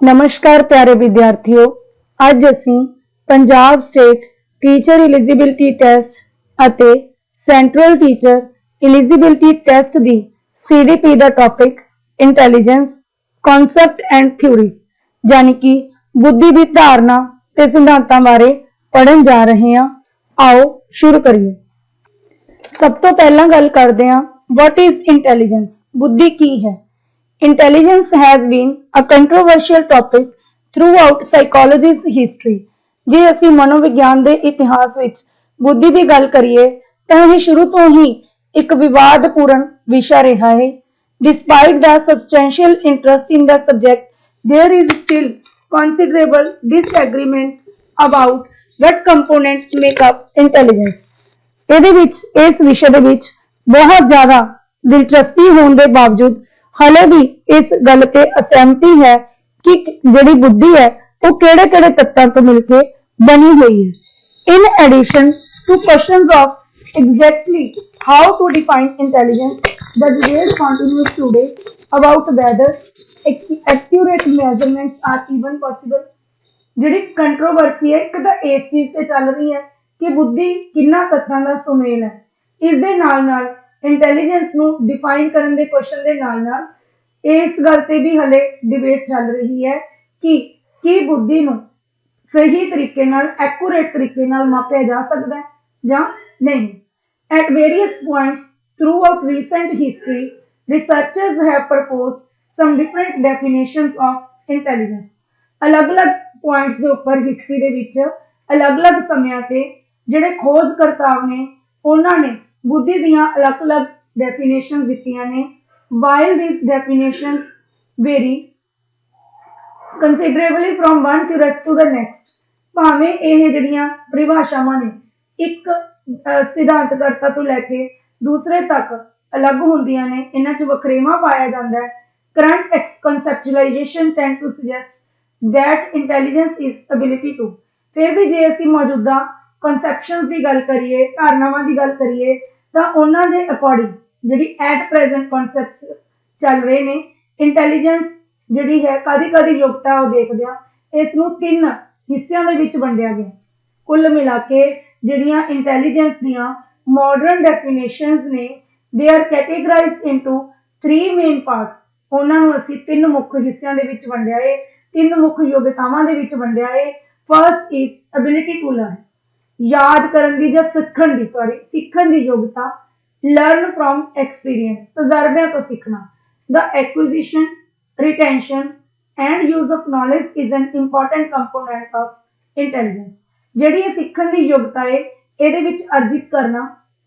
नमस्कार प्यारे विद्यार्थियों, अज असी Punjab state teacher eligibility test अते सेंट्रल टीचर एलिजिबिलिटी टेस्ट दी CDP दा topic intelligence concept and theories यानी कि बुद्धि की धारणा ते सिद्धांतां बारे पढ़न जा रहे हैं। आओ शुरू करिए। सब तो पहला गल करते हैं, व्हाट इज इंटैलीजेंस, बुद्धि की है। Intelligence has been a controversial topic throughout psychology's history। जे असी मनोविज्ञान के इतिहास विच बुद्धि की गल करिए तो यह शुरू तो ही एक विवादपूर्ण विषय रहा है। Despite the substantial interest in the subject, there is still considerable disagreement about what component make up intelligence। ਇਹਦੇ ਵਿੱਚ इस विषय ਦੇ ਵਿੱਚ बहुत ज़्यादा दिलचस्पी होने के बावजूद हाले भी इस गल ते असहमति है कि जिहड़ी बुद्धि है वो किहड़े-किहड़े तत्तां तो मिलके बनी हुई है। In addition to questions of exactly how to define intelligence, the debate continues today about whether accurate measurements are even possible. जिहड़ी कंट्रोवर्सी है एक तो इस चीज से चल रही है कि बुद्धि किन्ना तत्तां दा सुमेल है। इस दे नाल-नाल इंटैलीजेंस नू डिफाइन करने के क्वेश्चन के नाल इस गल ते भी हले डिबेट चल रही है कि बुद्धि नू सही तरीके नाल एक्यूरेट तरीके नाल मापिया जा सकता है या नहीं। At various points throughout recent history researchers have proposed some different definitions of intelligence. अलग-अलग पॉइंट्स के ऊपर हिस्ट्री दे विच अलग-अलग समयां ते जिहड़े खोजकर्तावां ने उन्होंने बुद्धि दियां अलग-अलग डेफिनेशंस दित्तियां ने। While these definitions vary considerably from one theorist to the next, भावें यह जिहड़ियां परिभाषावां ने एक सिद्धांतकर्ता तो लैके दूसरे तक अलग होंदियां ने, इन्हां च वखरेवा पाया जाता है। Current conceptualization tend to suggest that intelligence is ability to। फिर भी जे असीं मौजूदा conceptions की गल करिए, धारणावां की गल करिए तो उन्हां दे अकॉर्डिंग जिहड़ी एट प्रेजेंट कॉन्सैप्ट्स चल रहे ने, इंटैलीजेंस जिहड़ी है कदी योग्यता वो देखदे आ इस नूं तीन हिस्सियां दे विच वंडिया गया। कुल मिला के जिहड़ियां इंटैलीजेंस दियां मॉडर्न डेफिनेशंस ने, they are categorized into 3 main parts. उन्हां नूं असीं तीन मुख्य हिस्सियां दे विच वंडिया है, तीन मुख्य योग्यतावां दे विच वंडिया है। First is ability to learn, याद करन दी जां सीखण दी योग्यता। लर्न फ्रॉम एक्सपीरियंस, तजर्बियां तो सीखना। The acquisition, retention and use of knowledge is an important component of intelligence. जिहड़ी सीखण दी योग्यता है इहदे विच अर्जित करना,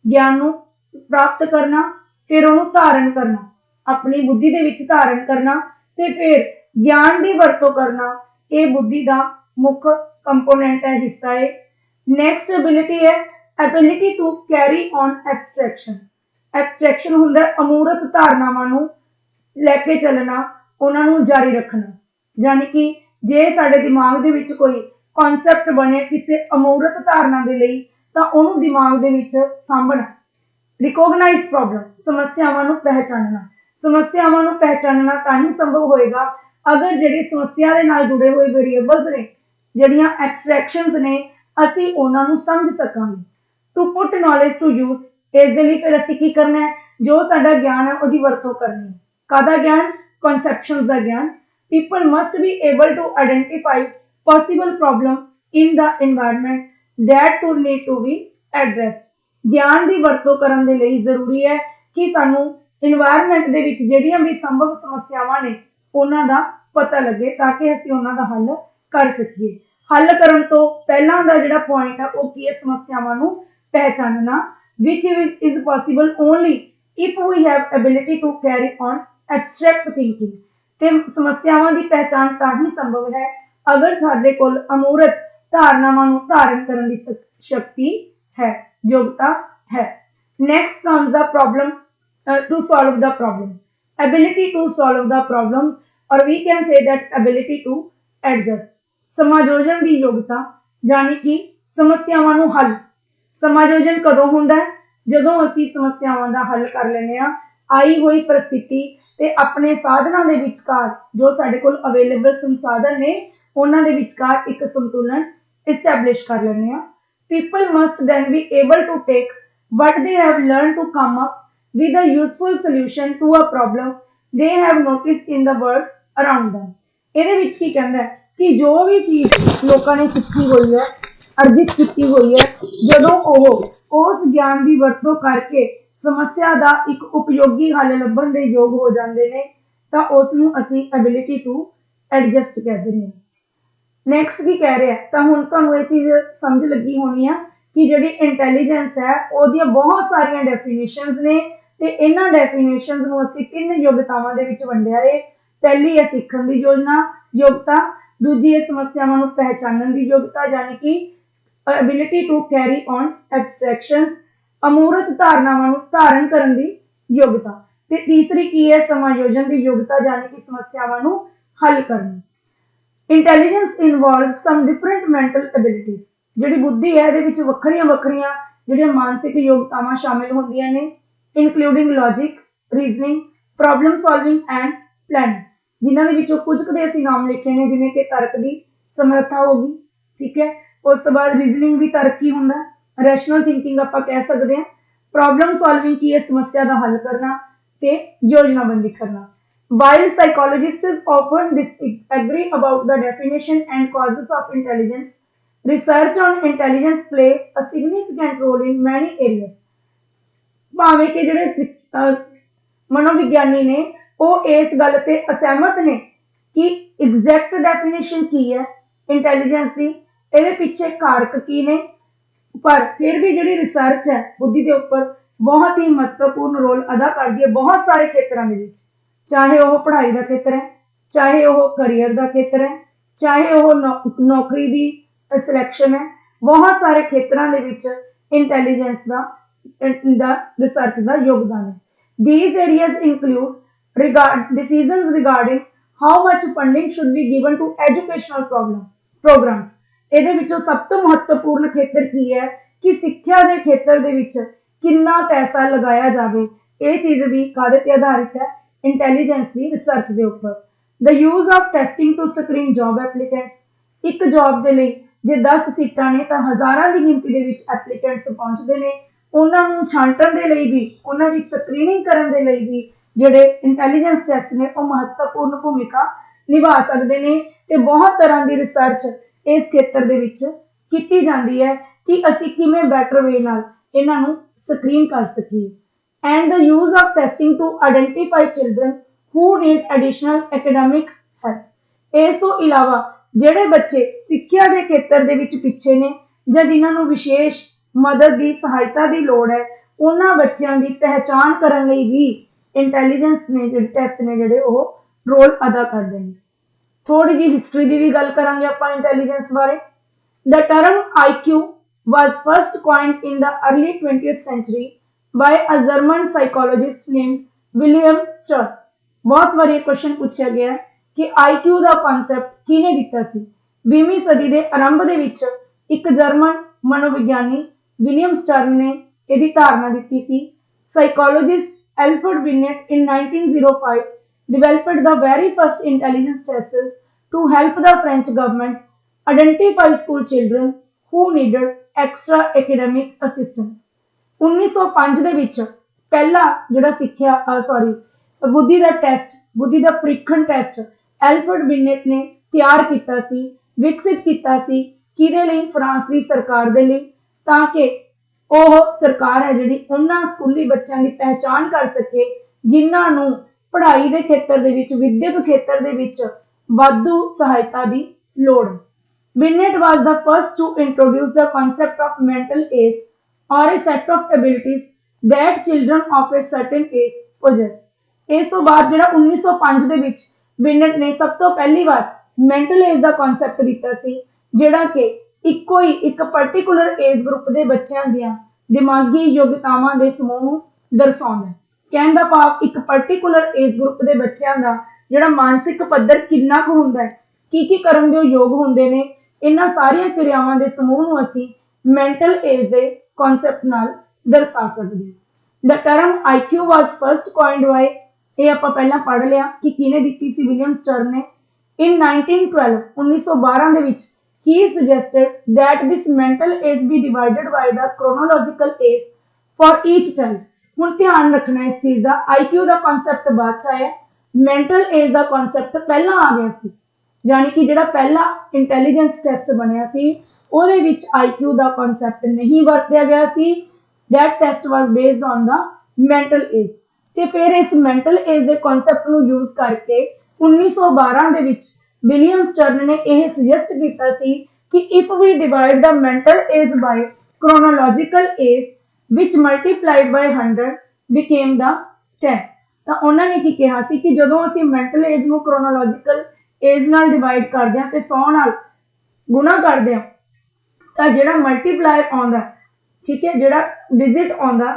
ज्ञान नूं प्राप्त करना, फिर उहनूं धारण करना, अपनी बुद्धि दे विच धारण करना ते फिर ज्ञान दी वरतों करना, यह बुद्धि दा मुख्य कंपोनेंट है, हिस्सा है। नेक्स्ट एबिलिटी है ability to carry on abstraction. Abstraction हुंदा अमूर्त धारणावां नूं लैके चलना, उन्हां नूं जारी रखना। यानी कि जे साडे दिमाग दे विच कोई कॉन्सैप्ट बने किसी अमूर्त धारणा दे लई तां उहनूं दिमाग दे विच सांभना। रिकॉग्नाइज प्रॉब्लम, समस्यावां नूं पहचानना। समस्यावां नूं पहचानना तां ही संभव होएगा अगर जिहड़ी समस्या दे नाल जुड़े हुए वेरीएबल्स ने, जिहड़ियां एब्सट्रैक्शंस ने, असीं उहनां नूं समझ सकांगे। To put knowledge to use, इस दे लई फिर असीं की करना है, जो साडा ज्ञान है उहदी वरतों करनी है। कादा ज्ञान? कॉन्सैप्शंस दा ज्ञान। People must be able to identify possible problem in the environment that to need to be addressed. ज्ञान दी वरतों करन दे लई जरूरी है कि सानू एनवायरनमेंट दे विच जिहड़ियां भी संभव समस्यावां ने उहनां दा पता लगे ताकि असीं उहनां दा हल कर सकीए। हल करन तो पहलां दा जिहड़ा पॉइंट है वो की है, समस्यावां नूं पहचानना, which is possible only if we have ability to carry on abstract thinking। ते समस्यावां दी पहचान तां ही संभव है अगर साडे कोल अमूर्त धारणावां नूं धारण करन दी शक्ति है, योग्यता है। Next comes the problem to solve the problem, ability to solve the problem, और we can say that ability to adjust. समायोजन की योग्यता, यानी कि समस्यावां नूं हल। समायोजन कदों हुंदा है? जदों असीं समस्यावां दा हल कर लैंदे आ आई हुई परिस्थिति ते अपने साधना दे विचकार जो साडे कोल अवेलेबल संसाधन ने उन्हां दे विचकार एक संतुलन इस्टैबलिश कर लैंदे आ। People must then be able to take what they have learned to come up with a useful solution to a problem they have noticed in the world around them। ਇਹਦੇ ਵਿੱਚ ਕੀ ਕਹਿੰਦਾ ਹੈ ਕਿ ਜੋ ਵੀ ਚੀਜ਼ ਲੋਕਾਂ ਨੇ ਸਿੱਖੀ ਹੋਈ ਹੈ, ਅਰਜਿਤ ਕੀਤੀ ਹੋਈ ਹੈ, ਜਦੋਂ ਉਹ ਉਸ ਗਿਆਨ ਦੀ ਵਰਤੋਂ ਕਰਕੇ ਸਮੱਸਿਆ ਦਾ ਇੱਕ ਉਪਯੋਗੀ ਹੱਲ ਲੱਭਣ ਦੇ ਯੋਗ ਹੋ ਜਾਂਦੇ ਨੇ ਤਾਂ ਉਸ ਨੂੰ ਅਸੀਂ ਐਬਿਲਿਟੀ ਟੂ ਐਡਜਸਟ ਕਹਿੰਦੇ ਨੇ। ਨੈਕਸਟ ਕੀ ਕਹਿ ਰਿਹਾ ਤਾਂ ਹੁਣ ਤੁਹਾਨੂੰ ਇਹ ਚੀਜ਼ ਸਮਝ ਲੱਗੀ ਹੋਣੀ ਆ ਕਿ ਜਿਹੜੀ ਇੰਟੈਲੀਜੈਂਸ ਹੈ ਉਹਦੀਆਂ ਬਹੁਤ ਸਾਰੀਆਂ ਡੈਫੀਨੇਸ਼ਨਸ ਨੇ ਤੇ ਇਹਨਾਂ ਡੈਫੀਨੇਸ਼ਨਸ ਨੂੰ ਅਸੀਂ ਤਿੰਨ ਯੋਗਤਾਵਾਂ ਦੇ ਵਿੱਚ ਵੰਡਿਆ ਏ। ਪਹਿਲੀ ਹੈ ਸਿੱਖਣ ਦੀ ਯੋਗਤਾ, ਦੂਜੀ ਹੈ ਸਮੱਸਿਆਵਾਂ ਨੂੰ ਪਹਿਚਾਨਣ ਦੀ ਯੋਗਤਾ ਯਾਨੀ ਕਿ ਐਬਿਲਿਟੀ ਟੂ ਕੈਰੀ ਔਨ ਐਬਸਟ੍ਰੈਕਸ਼ਨਸ, ਅਮੂਰਤ ਧਾਰਨਾਵਾਂ ਨੂੰ ਧਾਰਨ ਕਰਨ ਦੀ ਯੋਗਤਾ, ਤੇ ਤੀਸਰੀ ਕੀ ਹੈ ਸਮਾਯੋਜਨ ਦੀ ਯੋਗਤਾ ਯਾਨੀ ਕਿ ਸਮੱਸਿਆਵਾਂ ਨੂੰ ਹੱਲ ਕਰਨੀ। ਇੰਟੈਲੀਜੈਂਸ ਇਨਵੋਲਵਸ ਸਮ ਡਿਫਰੈਂਟ ਮੈਂਟਲ ਐਬਿਲਿਟੀਜ਼। ਜਿਹੜੀ ਬੁੱਧੀ ਹੈ ਇਹਦੇ ਵਿੱਚ ਵੱਖਰੀਆਂ ਵੱਖਰੀਆਂ ਜਿਹੜੀਆਂ ਮਾਨਸਿਕ ਯੋਗਤਾਵਾਂ ਸ਼ਾਮਿਲ ਹੁੰਦੀਆਂ ਨੇ, including logic, reasoning, problem solving and planning, ਜਿਨ੍ਹਾਂ ਦੇ ਵਿੱਚੋਂ ਕੁਝ ਕੁ ਦੇ ਅਸੀਂ ਨਾਮ ਲਿਖੇ ਨੇ ਜਿਵੇਂ ਕਿ ਤਰਕ ਦੀ ਸਮਰੱਥਾ ਹੋ ਗਈ, ਠੀਕ ਹੈ। ਉਸ ਤੋਂ ਬਾਅਦ ਰੀਜ਼ਨਿੰਗ ਵੀ ਤਰਕ ਹੀ ਹੁੰਦਾ, ਰੈਸ਼ਨਲ ਥਿੰਕਿੰਗ ਆਪਾਂ ਕਹਿ ਸਕਦੇ ਹਾਂ। ਪ੍ਰੋਬਲਮ ਸੋਲਵਿੰਗ ਕੀ ਹੈ ਸਮੱਸਿਆ ਦਾ ਹੱਲ ਕਰਨਾ ਤੇ ਯੋਜਨਾਬੰਦੀ ਕਰਨਾ। While psychologists often disagree about the definition and causes of intelligence, research on intelligence plays a significant role in many areas। ਭਾਵੇਂ ਕਿ ਜਿਹੜੇ ਮਨੋਵਿਗਿਆਨੀ ਨੇ ਉਹ ਇਸ ਗੱਲ ਤੇ ਅਸਹਿਮਤ ਨੇ ਕਿ ਐਗਜ਼ੈਕਟ ਡੈਫੀਨੇਸ਼ਨ ਕੀ ਹੈ ਇੰਟੈਲੀਜੈਂਸ ਦੀ, ਇਹਦੇ ਪਿੱਛੇ ਕਾਰਕ ਕੀ ਨੇ, ਪਰ ਫਿਰ ਵੀ ਜਿਹੜੀ ਰਿਸਰਚ ਹੈ ਬੁੱਧੀ ਦੇ ਉੱਪਰ ਬਹੁਤ ਹੀ ਮਹੱਤਵਪੂਰਨ ਰੋਲ ਅਦਾ ਕਰਦੀ ਹੈ ਬਹੁਤ ਸਾਰੇ ਖੇਤਰਾਂ ਦੇ ਵਿੱਚ, ਚਾਹੇ ਉਹ ਪੜ੍ਹਾਈ ਦਾ ਖੇਤਰ ਹੈ, ਚਾਹੇ ਉਹ ਕਰੀਅਰ ਦਾ ਖੇਤਰ ਹੈ, ਚਾਹੇ ਉਹ ਨੌਕਰੀ ਦੀ ਸਿਲੈਕਸ਼ਨ ਹੈ। ਬਹੁਤ ਸਾਰੇ ਖੇਤਰਾਂ ਦੇ ਵਿੱਚ ਇੰਟੈਲੀਜੈਂਸ ਦਾ ਰਿਸਰਚ ਦਾ ਯੋਗਦਾਨ ਹੈ। These areas include decisions regarding how much funding should be given to educational programs। ਇਹਦੇ ਵਿੱਚੋਂ ਸਭ ਤੋਂ ਮਹੱਤਵਪੂਰਨ ਖੇਤਰ ਕੀ ਹੈ ਕਿ ਸਿੱਖਿਆ ਦੇ ਖੇਤਰ ਦੇ ਵਿੱਚ ਕਿੰਨਾ ਪੈਸਾ ਲਗਾਇਆ ਜਾਵੇ। ਇਹ ਚੀਜ਼ ਵੀ ਕਾਹਦੇ ਤੇ ਆਧਾਰਿਤ ਹੈ ਇੰਟੈਲੀਜੈਂਸ ਦੀ ਰਿਸਰਚ ਦੇ ਉੱਪਰ। The use of testing to screen job applicants. ਇੱਕ ਜੌਬ ਦੇ ਲਈ ਜੇ 10 ਸੀਟਾਂ ਨੇ ਤਾਂ ਹਜ਼ਾਰਾਂ ਦੀ ਗਿਣਤੀ ਦੇ ਵਿੱਚ ਐਪਲੀਕੈਂਟਸ ਪਹੁੰਚਦੇ ਨੇ, ਉਹਨਾਂ ਨੂੰ ਛਾਂਟਣ ਦੇ ਲਈ ਵੀ, ਉਹਨਾਂ ਦੀ ਸਕਰੀਨਿੰਗ ਕਰਨ ਦੇ ਲਈ ਵੀ ਜਿਹੜੇ ਇੰਟੈਲੀਜੈਂਸ ਟੈਸਟ ਨੇ ਉਹ ਮਹੱਤਵਪੂਰਨ ਭੂਮਿਕਾ ਨਿਭਾ ਸਕਦੇ ਨੇ। ਤੇ ਬਹੁਤ ਤਰ੍ਹਾਂ ਦੀ ਰਿਸਰਚ ਇਸ ਖੇਤਰ ਦੇ ਵਿੱਚ ਕੀਤੀ ਜਾਂਦੀ ਹੈ ਕਿ ਅਸੀਂ ਕਿਵੇਂ ਬੈਟਰ ਵੇ ਨਾਲ ਇਹਨਾਂ ਨੂੰ ਸਕਰੀਨ ਕਰ ਸਕੀਏ। And the use of testing to identify children who need additional academic help। ਇਸ ਤੋਂ ਇਲਾਵਾ ਜਿਹੜੇ ਬੱਚੇ ਸਿੱਖਿਆ ਦੇ ਖੇਤਰ ਦੇ ਵਿੱਚ ਪਿੱਛੇ ਨੇ ਜਾਂ ਜਿਨ੍ਹਾਂ ਨੂੰ ਵਿਸ਼ੇਸ਼ ਮਦਦ ਦੀ ਸਹਾਇਤਾ ਦੀ ਲੋੜ ਹੈ, ਉਹਨਾਂ ਬੱਚਿਆਂ ਦੀ ਪਹਿਚਾਣ ਕਰਨ ਲਈ ਵੀ ਇੰਟੈਲੀਜੈਂਸ ਨੇ ਜਿਹੜੇ ਟੈਸਟ ਨੇ ਜਿਹੜੇ ਉਹ ਰੋਲ ਅਦਾ ਕਰਦੇ ਨੇ। ਥੋੜੀ ਜਿਹੀ ਹਿਸਟਰੀ ਦੀ ਵੀ ਗੱਲ ਕਰਾਂਗੇ ਆਪਾਂ ਇੰਟੈਲੀਜੈਂਸ ਬਾਰੇ। The term IQ was first coined in the early 20th century by a German psychologist named William Stern। ਬਹੁਤ ਵਾਰੀ ਇਹ ਕੁਐਸਚਨ ਪੁੱਛਿਆ ਗਿਆ ਕਿ IQ ਦਾ ਕਨਸੈਪਟ ਕਿਹਨੇ ਦਿੱਤਾ ਸੀ। 20ਵੀਂ ਸਦੀ ਦੇ ਆਰੰਭ ਦੇ ਵਿੱਚ ਇੱਕ ਜਰਮਨ ਮਨੋਵਿਗਿਆਨੀ ਵਿਲੀਅਮ ਸਟਰਨ ਨੇ ਇਹਦੀ ਧਾਰਨਾ ਦਿੱਤੀ ਸੀ। Psychologist Alfred Binet in 1905 developed the very first intelligence tests to help the French government identify school children who needed extra academic assistance। 1905 ਦੇ ਵਿੱਚ ਪਹਿਲਾ ਜਿਹੜਾ ਬੁੱਧੀ ਦਾ ਟੈਸਟ, ਬੁੱਧੀ ਦਾ ਪ੍ਰੀਖਣ ਟੈਸਟ ਐਲਫਰਡ ਬਿਨੇਟ ਨੇ ਤਿਆਰ ਕੀਤਾ ਸੀ, ਵਿਕਸਿਤ ਕੀਤਾ ਸੀ। ਕਿਹਦੇ ਲਈ? ਫਰਾਂਸ ਦੀ ਸਰਕਾਰ ਦੇ ਲਈ, ਤਾਂ ਕਿ ਉਹ ਸਰਕਾਰ ਹੈ ਜਿਹੜੀ ਉਹਨਾਂ ਸਕੂਲੀ ਬੱਚਿਆਂ ਦੀ ਪਹਿਚਾਣ ਕਰ ਸਕੇ ਜਿਨ੍ਹਾਂ ਨੂੰ ਪੜ੍ਹਾਈ ਦੇ ਖੇਤਰ ਦੇ ਵਿੱਚ, ਵਿਦਿਅਕ ਖੇਤਰ ਦੇ ਵਿੱਚ ਵਾਧੂ ਸਹਾਇਤਾ ਦੀ ਲੋੜ। ਬਿਨੇਟ was the first to introduce the concept of mental age or a set of abilities that children of a certain age possess। ਇਸ ਤੋਂ ਬਾਅਦ ਜਿਹੜਾ 1905 ਦੇ ਵਿੱਚ ਬਿਨੇਟ ਨੇ ਸਭ ਤੋਂ ਪਹਿਲੀ ਵਾਰ ਮੈਂਟਲ ਏਜ ਦਾ ਕਨਸੈਪਟ ਦਿੱਤਾ ਸੀ, ਜਿਹੜਾ ਕਿ ਇੱਕ ਪਾਰਟਿਕੂਲਰ ਏਜ ਗਰੁੱਪ ਦੇ ਬੱਚਿਆਂ ਦੀਆਂ ਦਿਮਾਗੀ ਯੋਗਤਾਵਾਂ ਦੇ ਸਮੂਹ ਨੂੰ ਦਰਸਾਉਂਦਾ ਹੈ। ਕਹਿਣ ਦਾ ਭਾਵ ਇੱਕ ਪਾਰਟਿਕੂਲਰ ਏਜ ਗਰੁੱਪ ਦੇ ਬੱਚਿਆਂ ਦਾ ਜਿਹੜਾ ਮਾਨਸਿਕ ਪੱਧਰ ਕਿੰਨਾ ਕੁ ਹੁੰਦਾ ਹੈ, ਕੀ ਕਰਨ ਦੇ ਯੋਗ ਹੁੰਦੇ ਨੇ, ਇਹਨਾਂ ਸਾਰੀਆਂ ਕਿਰਿਆਵਾਂ ਦੇ ਸਮੂਹ ਨੂੰ ਅਸੀਂ ਮੈਂਟਲ ਏਜ ਦੇ ਕਨਸੈਪਟ ਨਾਲ ਦਰਸਾ ਸਕਦੇ ਹਾਂ। The term IQ was first coined by, ये ਆਪਾਂ ਪਹਿਲਾਂ ਪੜ੍ਹ ਲਿਆ ਕਿ ਕਿਹਨੇ ਦਿੱਤੀ ਸੀ, ਵਿਲੀਅਮ ਸਟਰਨ ਨੇ। In 1912 1912 ਦੇ ਵਿੱਚ he suggested that this mental age be divided by the chronological age for each child। ਹੁਣ ਧਿਆਨ ਰੱਖਣਾ ਇਸ ਚੀਜ਼ ਦਾ, IQ ਦਾ ਕਨਸੈਪਟ ਬਾਅਦ ਚ ਆਇਆ, ਮੈਂਟਲ ਏਜ ਦਾ ਕਨਸੈਪਟ ਪਹਿਲਾਂ ਆ ਗਿਆ ਸੀ। ਯਾਨੀ ਕਿ ਜਿਹੜਾ ਪਹਿਲਾ ਇੰਟੈਲੀਜੈਂਸ ਟੈਸਟ ਬਣਿਆ ਸੀ ਉਹਦੇ ਵਿੱਚ IQ ਦਾ ਕਨਸੈਪਟ ਨਹੀਂ ਵਰਤਿਆ ਗਿਆ ਸੀ। that test was based on the mental age। ਤੇ ਫਿਰ ਇਸ ਮੈਂਟਲ ਏਜ ਦੇ ਕਨਸੈਪਟ ਨੂੰ ਯੂਜ਼ ਕਰਕੇ 1912 ਦੇ ਵਿੱਚ ਵਿਲੀਅਮ ਸਟਰਨ ਨੇ ਇਹ ਸੁਜੈਸਟ ਕੀਤਾ ਸੀ ਕਿ if we divide the mental age by chronological age which multiplied by 100 became the 10। ਤਾਂ ਉਹਨਾਂ ਨੇ ਕੀ ਕਿਹਾ ਸੀ ਕਿ ਜਦੋਂ ਅਸੀਂ ਮੈਂਟਲ ਏਜ ਨੂੰ chronological ਏਜ ਨਾਲ ਡਿਵਾਈਡ ਕਰਦੇ ਹਾਂ ਤੇ 100 ਨਾਲ ਗੁਣਾ ਕਰਦੇ ਹਾਂ ਤਾਂ ਜਿਹੜਾ ਮਲਟੀਪਲਾਇਰ ਆਉਂਦਾ, ਠੀਕ ਹੈ, ਜਿਹੜਾ ਡਿਜਿਟ ਆਉਂਦਾ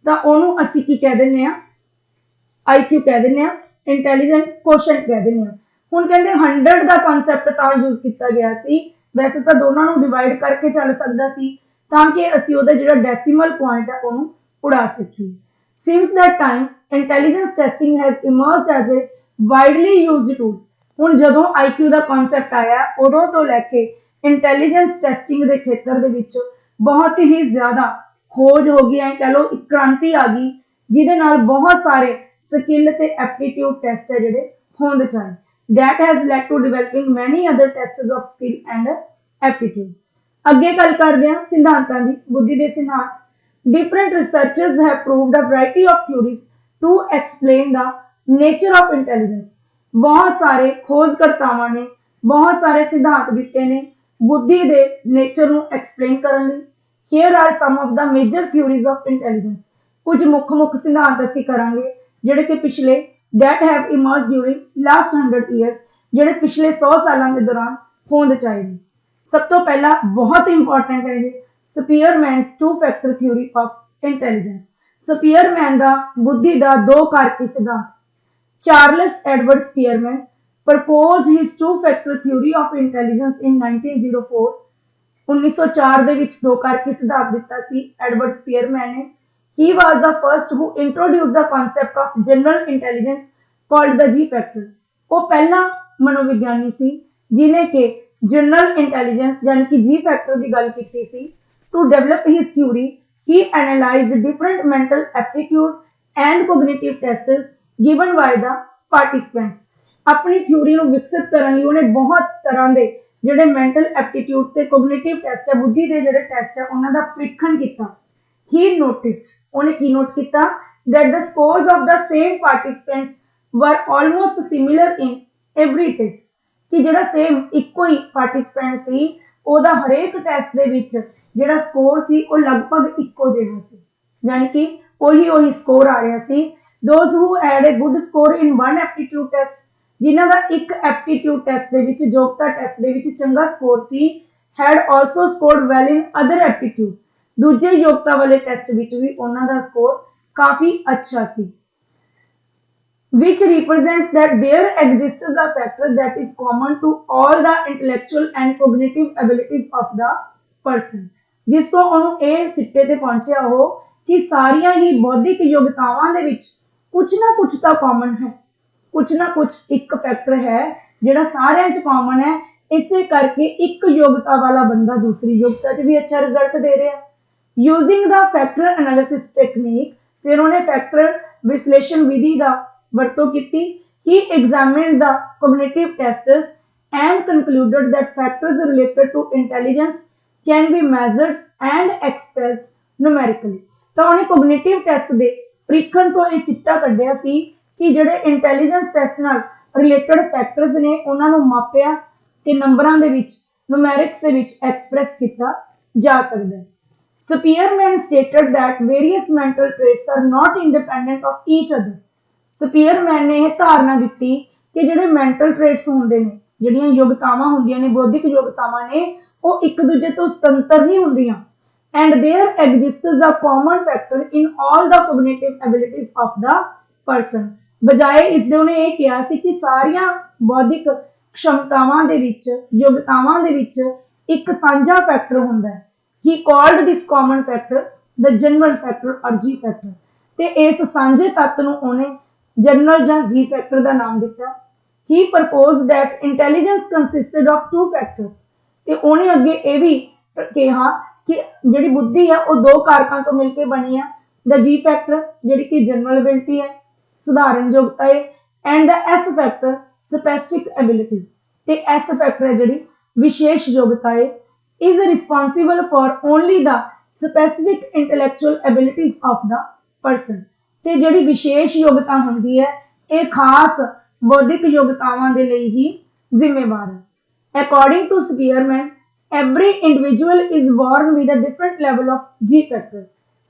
ਤਾਂ ਉਹਨੂੰ ਅਸੀਂ ਕੀ ਕਹਿ ਦਿੰਦੇ ਆ, IQ ਕਹਿ ਦਿੰਦੇ ਆ, ਇੰਟੈਲੀਜੈਂਟ ਕੋਸ਼ੈਂਟ ਕਹਿ ਦਿੰਦੇ ਆ। ਹੁਣ ਕਹਿੰਦੇ 100 ਦਾ ਕਨਸੈਪਟ ਤਾਂ ਯੂਜ਼ ਕੀਤਾ ਗਿਆ ਸੀ, ਵੈਸੇ ਤਾਂ ਦੋਨਾਂ ਨੂੰ ਡਿਵਾਈਡ ਕਰਕੇ ਚੱਲ ਸਕਦਾ ਸੀ ਤਾਂ ਕਿ ਅਸੀਂ ਉਹਦਾ ਜਿਹੜਾ ਡੈਸੀਮਲ ਪੁਆਇੰਟ ਹੈ ਉਹਨੂੰ ਉਡਾ ਸਕੀਏ। Since that time, intelligence testing has emerged as a widely used tool। ਹੁਣ ਜਦੋਂ IQ ਦਾ ਕਨਸੈਪਟ ਆਇਆ ਉਦੋਂ ਤੋਂ ਲੈ ਕੇ ਇੰਟੈਲੀਜੈਂਸ ਟੈਸਟਿੰਗ ਦੇ ਖੇਤਰ ਦੇ ਵਿੱਚ ਬਹੁਤ ਹੀ ਜ਼ਿਆਦਾ ਖੋਜ ਹੋ ਗਈ ਹੈ, ਕਹ ਲਓ ਇੱਕ ਕ੍ਰਾਂਤੀ ਆ ਗਈ ਜਿਹਦੇ ਨਾਲ ਬਹੁਤ ਸਾਰੇ ਸਕਿੱਲ ਤੇ ਐਪਟੀਟਿਊਡ ਟੈਸਟ ਹੈ ਜਿਹੜੇ ਹੋਂਦ ਚ ਆਏ। That has led to developing many other tests of skill and aptitude। ਅੱਗੇ ਗੱਲ ਕਰਦੇ ਹਾਂ ਸਿਧਾਂਤਾਂ ਦੀ, ਬੁੱਧੀ ਦੇ ਸਿਧਾਂਤ। Different researchers have proved a variety of theories to explain the nature of intelligence। ਬਹੁਤ ਸਾਰੇ ਖੋਜਕਰਤਾਵਾਂ ਨੇ ਬਹੁਤ ਸਾਰੇ ਸਿਧਾਂਤ ਦਿੱਤੇ ਨੇ ਬੁੱਧੀ ਦੇ ਨੇਚਰ ਨੂੰ ਐਕਸਪਲੇਨ ਕਰਨ ਲਈ। Here are some of the major theories of intelligence। ਕੁਝ ਮੁੱਖ ਸਿਧਾਂਤ ਅਸੀਂ ਕਰਾਂਗੇ ਜਿਹੜੇ ਕਿ ਪਿਛਲੇ that have emerged during last 100 years, ਜਿਹੜੇ ਪਿਛਲੇ 100 ਸਾਲਾਂ ਦੇ ਦੌਰਾਨ ਹੋਂਦ ਚ ਆਏ ਨੇ। ਸਭ ਤੋਂ ਪਹਿਲਾ ਬਹੁਤ ਇੰਪੋਰਟੈਂਟ ਹੈ ਇਹ Spearman's two factor theory of intelligence. Spearman ਦਾ ਬੁੱਧੀ ਦਾ ਦੋ ਕਾਰਕੀ ਸਿਧਾਂਤ। Charles Edward Spearman proposed his two factor theory of intelligence in 1904। 1904 ਦੇ ਵਿੱਚ ਦੋ ਕਾਰਕੀ ਸਿਧਾਂਤ ਦਿੱਤਾ ਸੀ ਐਡਵਰਡ ਸਪੀਅਰਮੈਨ ਨੇ। He was the first who introduced the concept of general intelligence called the G factor। ਉਹ ਪਹਿਲਾ ਮਨੋਵਿਗਿਆਨੀ ਸੀ ਜਿਨੇ ਕਿ ਜਨਰਲ ਇੰਟੈਲੀਜੈਂਸ ਯਾਨੀ ਕਿ G factor ਦੀ ਗੱਲ ਕੀਤੀ ਸੀ। To develop his theory, he analyzed different mental aptitude and cognitive tests given by the participants। ਆਪਣੀ ਥਿਊਰੀ ਨੂੰ ਵਿਕਸਿਤ ਕਰਨ ਲਈ ਉਹਨੇ ਬਹੁਤ ਤਰ੍ਹਾਂ ਦੇ ਜਿਹੜੇ ਮੈਂਟਲ ਐਪਟੀਟਿਊਡ ਤੇ ਕੋਗਨੀਟਿਵ ਟੈਸਟ ਹੈ, ਬੁੱਧੀ ਦੇ ਜਿਹੜੇ ਟੈਸਟ ਹੈ ਉਹਨਾਂ ਦਾ ਪ੍ਰੀਖਣ ਕੀਤਾ। He noticed, ਉਹਨੇ ਕੀ ਨੋਟ ਕੀਤਾ, that the scores of the same participants were almost similar in every test। ਕਿ ਜਿਹੜਾ ਸੇਮ ਇੱਕੋ ਹੀ ਪਾਰਟਿਸਪੈਂਟ ਸੀ ਉਹਦਾ ਹਰੇਕ ਟੈਸਟ ਦੇ ਵਿੱਚ ਜਿਹੜਾ ਸਕੋਰ ਸੀ ਉਹ ਲਗਭਗ ਇੱਕੋ ਜਿਹਾ ਸੀ, ਯਾਨੀ ਕਿ ਉਹੀ ਸਕੋਰ ਆ ਰਿਹਾ ਸੀ। Those who had a good score in one aptitude test, ਜਿਨ੍ਹਾਂ ਦਾ ਇੱਕ ਐਪਟੀਟਿਊਡ ਟੈਸਟ ਦੇ ਵਿੱਚ ਯੋਗਤਾ ਟੈਸਟ ਦੇ ਵਿੱਚ ਚੰਗਾ score C, had also scored well in other aptitude। ਦੂਜੇ ਯੋਗਤਾ ਵਾਲੇ ਟੈਸਟ ਵਿੱਚ ਵੀ ਉਹਨਾਂ ਦਾ ਸਕੋਰ ਕਾਫੀ ਅੱਛਾ ਸੀ। Which represents that there exists a factor that is common to all the intellectual and cognitive abilities of the person। ਜਿਸ ਤੋਂ ਉਹਨੂੰ ਇਹ ਸਿੱਟੇ ਤੇ ਪਹੁੰਚਿਆ ਉਹ ਕਿ ਸਾਰੀਆਂ ਹੀ ਬੌਧਿਕ ਯੋਗਤਾਵਾਂ ਦੇ ਵਿੱਚ ਕੁਝ ਨਾ ਕੁਝ ਤਾਂ ਕਾਮਨ ਹੈ, ਕੁਝ ਨਾ ਕੁਝ ਇੱਕ ਫੈਕਟਰ ਹੈ ਜਿਹੜਾ ਸਾਰਿਆਂ 'ਚ ਕਾਮਨ ਹੈ। ਇਸੇ ਕਰਕੇ ਇੱਕ ਯੋਗਤਾ ਵਾਲਾ ਬੰਦਾ ਦੂਸਰੀ ਯੋਗਤਾ 'ਚ ਵੀ ਅੱਛਾ ਰਿਜ਼ਲਟ ਦੇ ਰਿਹਾ। Using the factor analysis technique, ਫਿਰ ਉਹਨੇ ਫੈਕਟਰ ਵਿਸ਼ਲੇਸ਼ਣ ਵਿਧੀ ਦਾ ਵਰਤੋਂ ਕੀਤੀ। He examined the cognitive tests and concluded that factors related to intelligence can be measured and expressed numerically। ਤਾਂ ਉਹਨੇ ਕੋਗਨੀਟਿਵ ਟੈਸਟ ਦੇ ਪ੍ਰੀਖਣ ਤੋਂ ਇਹ ਸਿੱਟਾ ਕੱਢਿਆ ਸੀ ਕਿ ਜਿਹੜੇ ਇੰਟੈਲੀਜੈਂਸ ਟੈਸਟ ਨਾਲ ਰਿਲੇਟਡ ਫੈਕਟਰਸ ਨੇ ਉਹਨਾਂ ਨੂੰ ਮਾਪਿਆ ਤੇ ਨੰਬਰਾਂ ਦੇ ਵਿੱਚ ਨੂਮੈਰਿਕਸ ਦੇ ਵਿੱਚ ਐਕਸਪ੍ਰੈਸ ਕੀਤਾ ਜਾ ਸਕਦਾ ਹੈ। Spearman stated that various mental traits are not independent of each other। ਸਪੀਅਰਮੈਨ ਨੇ ਇਹ ਧਾਰਨਾ ਦਿੱਤੀ ਕਿ ਜਿਹੜੇ ਮੈਂਟਲ ਟ੍ਰੇਟਸ ਹੁੰਦੇ ਨੇ, ਜਿਹੜੀਆਂ ਯੋਗਤਾਵਾਂ ਹੁੰਦੀਆਂ ਨੇ, ਬੌਧਿਕ ਯੋਗਤਾਵਾਂ ਨੇ, ਉਹ ਇੱਕ ਦੂਜੇ ਤੋਂ ਸੁਤੰਤਰ ਨਹੀਂ ਹੁੰਦੀਆਂ। And there exists a common factor in all the cognitive abilities of the person। ਬਜਾਏ ਇਸ ਦੇ ਉਹਨੇ ਇਹ ਕਿਹਾ ਸੀ ਕਿ ਸਾਰੀਆਂ ਬੌਧਿਕ क्षमतावां दे विच, योग्यतावां दे विच एक साझा फैक्टर हुंदा है। He called this common factor the general factor or G factor। ਤੇ ਇਸ ਸਾਂਝੇ ਤੱਤ ਨੂੰ ਉਹਨੇ ਜਨਰਲ ਜਾਂ ਜੀ ਫੈਕਟਰ ਦਾ ਨਾਮ ਦਿੱਤਾ। He propose that intelligence consisted of two factors, ਤੇ ਉਹਨੇ ਅੱਗੇ ਇਹ ਵੀ ਕਿਹਾ ਕਿ ਜਿਹੜੀ ਬੁੱਧੀ ਹੈ ਉਹ ਦੋ ਕਾਰਕਾਂ ਤੋਂ ਮਿਲ ਕੇ ਬਣੀ ਆ। ਦਾ ਜੀ ਫੈਕਟਰ ਜਿਹੜੀ ਕਿ ਜਨਰਲ ਐਬਿਲਿਟੀ ਹੈ, ਸਧਾਰਨ ਯੋਗਤਾ ਹੈ, and the S factor specific ability, ਤੇ ਐਸ ਫੈਕਟਰ ਹੈ ਜਿਹੜੀ ਵਿਸ਼ੇਸ਼ ਯੋਗਤਾ ਹੈ। Is responsible for only the specific intellectual ਐਬਿਲਿਟੀਜ਼ of the person, ਤੇ ਜਿਹੜੀ ਵਿਸ਼ੇਸ਼ ਯੋਗਤਾ ਹੁੰਦੀ ਹੈ ਇਹ ਖਾਸ ਬੌਧਿਕ ਯੋਗਤਾਵਾਂ ਦੇ ਲਈ ਹੀ ਜ਼ਿੰਮੇਵਾਰ ਹੈ। According to Spearman every individual is born with a different level of G factor।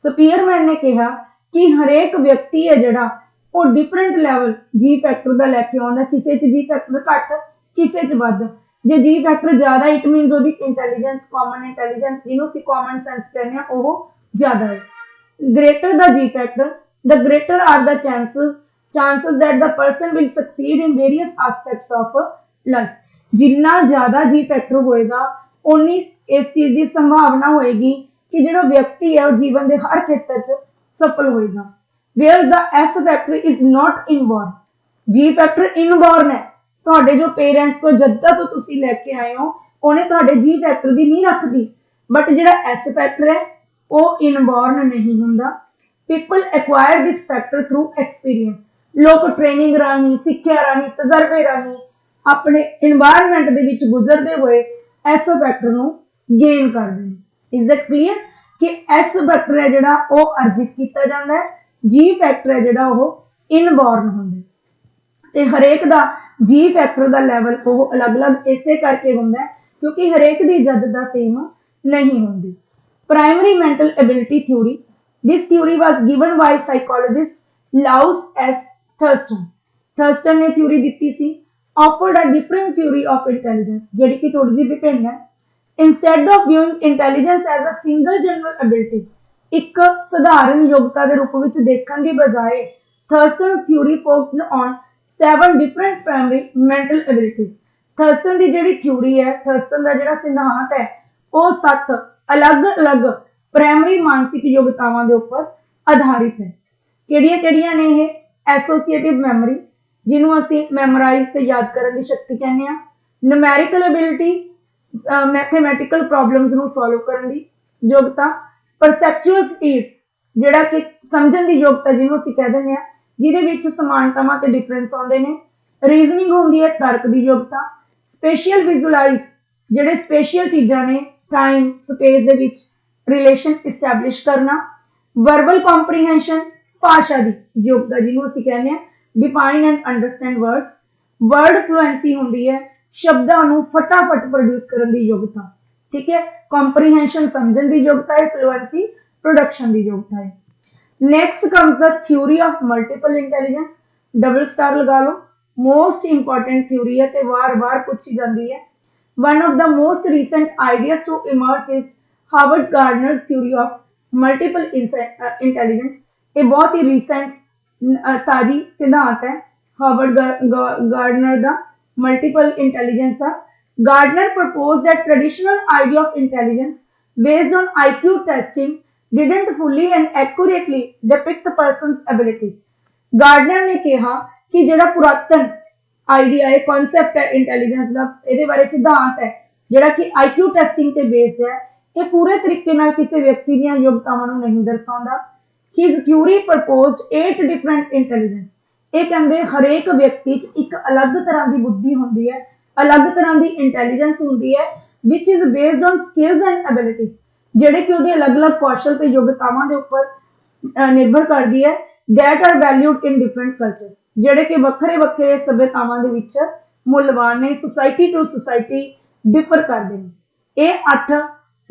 ਸਪੀਅਰਮੈਨ ਨੇ ਕਿਹਾ ਕਿ ਹਰੇਕ ਵਿਅਕਤੀ ਹੈ ਜਿਹੜਾ ਉਹ ਡਿਫਰੈਂਟ ਲੈਵਲ G ਫੈਕਟਰ ਦਾ ਲੈ ਕੇ ਆਉਂਦਾ, ਕਿਸੇ 'ਚ G ਫੈਕਟਰ ਘੱਟ, ਕਿਸੇ 'ਚ ਵੱਧ। ਜੇ G ਫੈਕਟਰ ਜ਼ਿਆਦਾ ਇਟ ਮੀਨਸ ਉਹਦੀ ਇੰਟੈਲੀਜੈਂਸ, ਕਾਮਨ ਇੰਟੈਲੀਜੈਂਸ ਜਿਹਨੂੰ ਅਸੀਂ ਕਾਮਨ ਸੈਂਸ ਕਹਿੰਦੇ ਆ, ਉਹ ਜ਼ਿਆਦਾ ਹੈ। greater the G factor, the greater are the chances that the person will succeed in various aspects of life। ਜਿੰਨਾ ਜ਼ਿਆਦਾ G ਫੈਕਟਰ ਹੋਏਗਾ ਉਨੀ ਇਸ ਚੀਜ਼ ਦੀ ਸੰਭਾਵਨਾ ਹੋਏਗੀ ਕਿ ਜਿਹੜਾ ਵਿਅਕਤੀ ਹੈ ਉਹ ਜੀਵਨ ਦੇ ਹਰ ਖੇਤਰ 'ਚ ਸਫਲ ਹੋਏਗਾ। whereas the S factor is not inborn, G factor inborn ਹੈ। ਤੁਹਾਡੇ ਜੋ ਪੇਰੈਂਟਸ ਕੋ ਜੱਦਾਂ ਤੋਂ ਤੁਸੀਂ ਲੈ ਕੇ ਆਏ ਹੋ ਉਹਨੇ ਤੁਹਾਡੇ G factor ਦੀ ਨਹੀਂ ਰੱਖਦੀ, ਬਟ ਜਿਹੜਾ S factor ਹੈ ਉਹ ਇਨਬੋਰਨ ਨਹੀਂ ਹੁੰਦਾ। people acquire this factor through experience, ਲੋਕ ਟ੍ਰੇਨਿੰਗ ਰਾਹੀਂ, ਸਿੱਖਿਆ ਰਾਹੀਂ, ਤਜਰਬੇ ਰਾਹੀਂ ਆਪਣੇ এনवायरमेंट ਦੇ ਵਿੱਚ ਗੁਜ਼ਰਦੇ ਹੋਏ ਐਸ ਫੈਕਟਰ ਨੂੰ ਗੇਨ ਕਰਦੇ ਨੇ। ਇਜ਼ ਦੈਟ ਕਲੀਅਰ ਕਿ ਐਸ ਫੈਕਟਰ ਹੈ ਜਿਹੜਾ ਉਹ ਅਰਜਿਤ ਕੀਤਾ ਜਾਂਦਾ ਹੈ, ਜੀ ਫੈਕਟਰ ਹੈ ਜਿਹੜਾ ਉਹ ਇਨਬੋਰਨ ਹੁੰਦਾ, ਤੇ ਹਰੇਕ ਦਾ ਜੀ ਫੈਕਟਰ ਦਾ ਲੈਵਲ ਉਹ ਅਲੱਗ-ਅਲੱਗ ਇਸੇ ਕਰਕੇ ਹੁੰਦਾ ਕਿਉਂਕਿ ਹਰੇਕ ਦੀ ਜਦ ਦਾ ਸੇਮ ਨਹੀਂ ਹੁੰਦੀ। Primary mental ability theory, this theory was given by psychologist Lawrence S. Thurston। ਥਰਸਟਨ ਨੇ ਥਿਊਰੀ ਦਿੱਤੀ ਸੀ। offered a different theory of intelligence, ਜਿਹੜੀ ਕਿ ਥੋੜੀ ਜਿਹੀ ਵਿਭਿੰਨ ਹੈ। instead of viewing intelligence as a single general ability, ਇੱਕ ਸਧਾਰਨ ਯੋਗਤਾ ਦੇ ਰੂਪ ਵਿੱਚ ਦੇਖਣ ਦੀ ਬਜਾਏ ਥਰਸਟਨ's theory focused on 7 different primary mental abilities। ਥਰਸਟਨ ਦੀ ਜਿਹੜੀ ਥਿਊਰੀ ਹੈ, ਥਰਸਟਨ ਦਾ ਜਿਹੜਾ ਸਿਧਾਂਤ ਹੈ ਉਹ 7 ਅਲੱਗ-ਅਲੱਗ ਪ੍ਰਾਇਮਰੀ ਮਾਨਸਿਕ ਯੋਗਤਾਵਾਂ ਦੇ ਉੱਪਰ ਆਧਾਰਿਤ ਹੈ। ਕਿਹੜੀਆਂ-ਕਿਹੜੀਆਂ ਨੇ ਇਹ? ਐਸੋਸੀਏਟਿਵ ਮੈਮਰੀ, ਜਿਹਨੂੰ ਅਸੀਂ ਮੈਮੋਰਾਈਜ਼ ਤੇ ਯਾਦ ਕਰਨ ਦੀ ਸ਼ਕਤੀ ਕਹਿੰਦੇ ਆ। ਨਿਊਮੈਰੀਕਲ ਐਬਿਲਿਟੀ, ਮੈਥਮੈਟੀਕਲ ਪ੍ਰੋਬਲਮਸ ਨੂੰ ਸੋਲਵ ਕਰਨ ਦੀ ਯੋਗਤਾ। ਪਰਸੈਪਚੁਅਲ ਸਪੀਡ, ਜਿਹੜਾ ਕਿ ਸਮਝਣ ਦੀ ਯੋਗਤਾ ਜਿਹਨੂੰ ਅਸੀਂ ਕਹਿ ਦਿੰਦੇ ਆ, ਜਿਹਦੇ ਵਿੱਚ ਸਮਾਨਤਾਵਾਂ ਤੇ ਡਿਫਰੈਂਸ ਆਉਂਦੇ ਨੇ। ਰੀਜ਼ਨਿੰਗ ਹੁੰਦੀ ਹੈ, ਤਰਕ ਦੀ ਯੋਗਤਾ। ਸਪੇਸ਼ੀਅਲ ਵਿਜ਼ੂਅਲਾਈਜ਼, ਜਿਹੜੇ ਸਪੇਸ਼ੀਅਲ ਚੀਜ਼ਾਂ ਨੇ ਟਾਈਮ ਸਪੇਸ ਦੇ ਵਿੱਚ ਰਿਲੇਸ਼ਨ ਇਸਟੈਬਲਿਸ਼ ਕਰਨਾ। ਵਰਬਲ ਕੰਪਰੀਹੈਂਸ਼ਨ, ਭਾਸ਼ਾ ਦੀ ਯੋਗਤਾ ਜਿਹਨੂੰ ਅਸੀਂ ਕਹਿੰਦੇ ਆ define and understand words. Word fluency ਹੁੰਦੀ ਹੈ, ਸ਼ਬਦਾਂ ਨੂੰ ਫਟਾਫਟ ਪ੍ਰੋਡਿਊਸ ਕਰਨ ਦੀ ਯੋਗਤਾ। ਠੀਕ ਹੈ, ਕੰਪਰੀਹੈਂਸ਼ਨ ਸਮਝਣ ਦੀ ਯੋਗਤਾ ਹੈ, ਫਲੂਐਂਸੀ ਪ੍ਰੋਡਕਸ਼ਨ ਦੀ ਯੋਗਤਾ ਹੈ। Next comes the theory of multiple intelligence. Double star ਲਗਾ ਲਓ, ਮੋਸਟ ਇੰਪੋਰਟੈਂਟ ਥਿਊਰੀ ਹੈ ਤੇ ਵਾਰ-ਵਾਰ ਪੁੱਛੀ ਜਾਂਦੀ ਹੈ। one of the most recent ideas to emerge is Howard Gardner's theory of multiple intelligence। ਇਹ ਬਹੁਤ ਹੀ ਰੀਸੈਂਟ ਤਾਜੀ ਸਿਧਾਂਤ ਹੈ Harvard gardener the multiple intelligence the. Gardner proposed that traditional idea of intelligence based on IQ testing didn't fully and accurately depict the person's abilities। Gardner ਨੇ ਕਿਹਾ ਕਿ ਜਿਹੜਾ ਪੁਰਾਤਨ ਆਈਡੀਆ ਹੈ, ਕਨਸੈਪਟ ਹੈ ਇੰਟੈਲੀਜੈਂਸ ਦਾ, ਇਹਦੇ ਬਾਰੇ ਸਿਧਾਂਤ ਹੈ ਜਿਹੜਾ ਕਿ IQ ਟੈਸਟਿੰਗ ਤੇ ਬੇਸਡ ਹੈ, ਇਹ ਪੂਰੇ ਤਰੀਕੇ ਨਾਲ ਕਿਸੇ ਵਿਅਕਤੀ ਦੀਆਂ ਯੋਗਤਾਵਾਂ ਨੂੰ ਨਹੀਂ ਦਰਸਾਉਂਦਾ। His theory proposed 8 different intelligence। ਇਹ ਕਹਿੰਦੇ ਹਰੇਕ ਵਿਅਕਤੀ 'ਚ ਇੱਕ ਅਲੱਗ ਤਰ੍ਹਾਂ ਦੀ ਬੁੱਧੀ ਹੁੰਦੀ ਹੈ, ਅਲੱਗ ਤਰ੍ਹਾਂ ਦੀ ਇੰਟੈਲੀਜੈਂਸ ਹੁੰਦੀ ਹੈ which is based on skills and abilities, ਜਿਹੜੇ ਕਿ ਉਹਦੇ ਅਲੱਗ-ਅਲੱਗ ਕੌਸ਼ਲ ਤੇ ਯੋਗਤਾਵਾਂ ਦੇ ਉੱਪਰ ਨਿਰਭਰ ਕਰਦੀ ਹੈ। that are valued in different cultures, ਜਿਹੜੇ ਕਿ ਵੱਖਰੇ-ਵੱਖਰੇ ਸਭਿਅਤਾਵਾਂ ਦੇ ਵਿੱਚ ਮੁੱਲਵਾਨ ਨੇ, ਸੁਸਾਇਟੀ ਟੂ ਸੁਸਾਇਟੀ ਡਿਫਰ ਕਰਦੇ ਨੇ। ਇਹ 8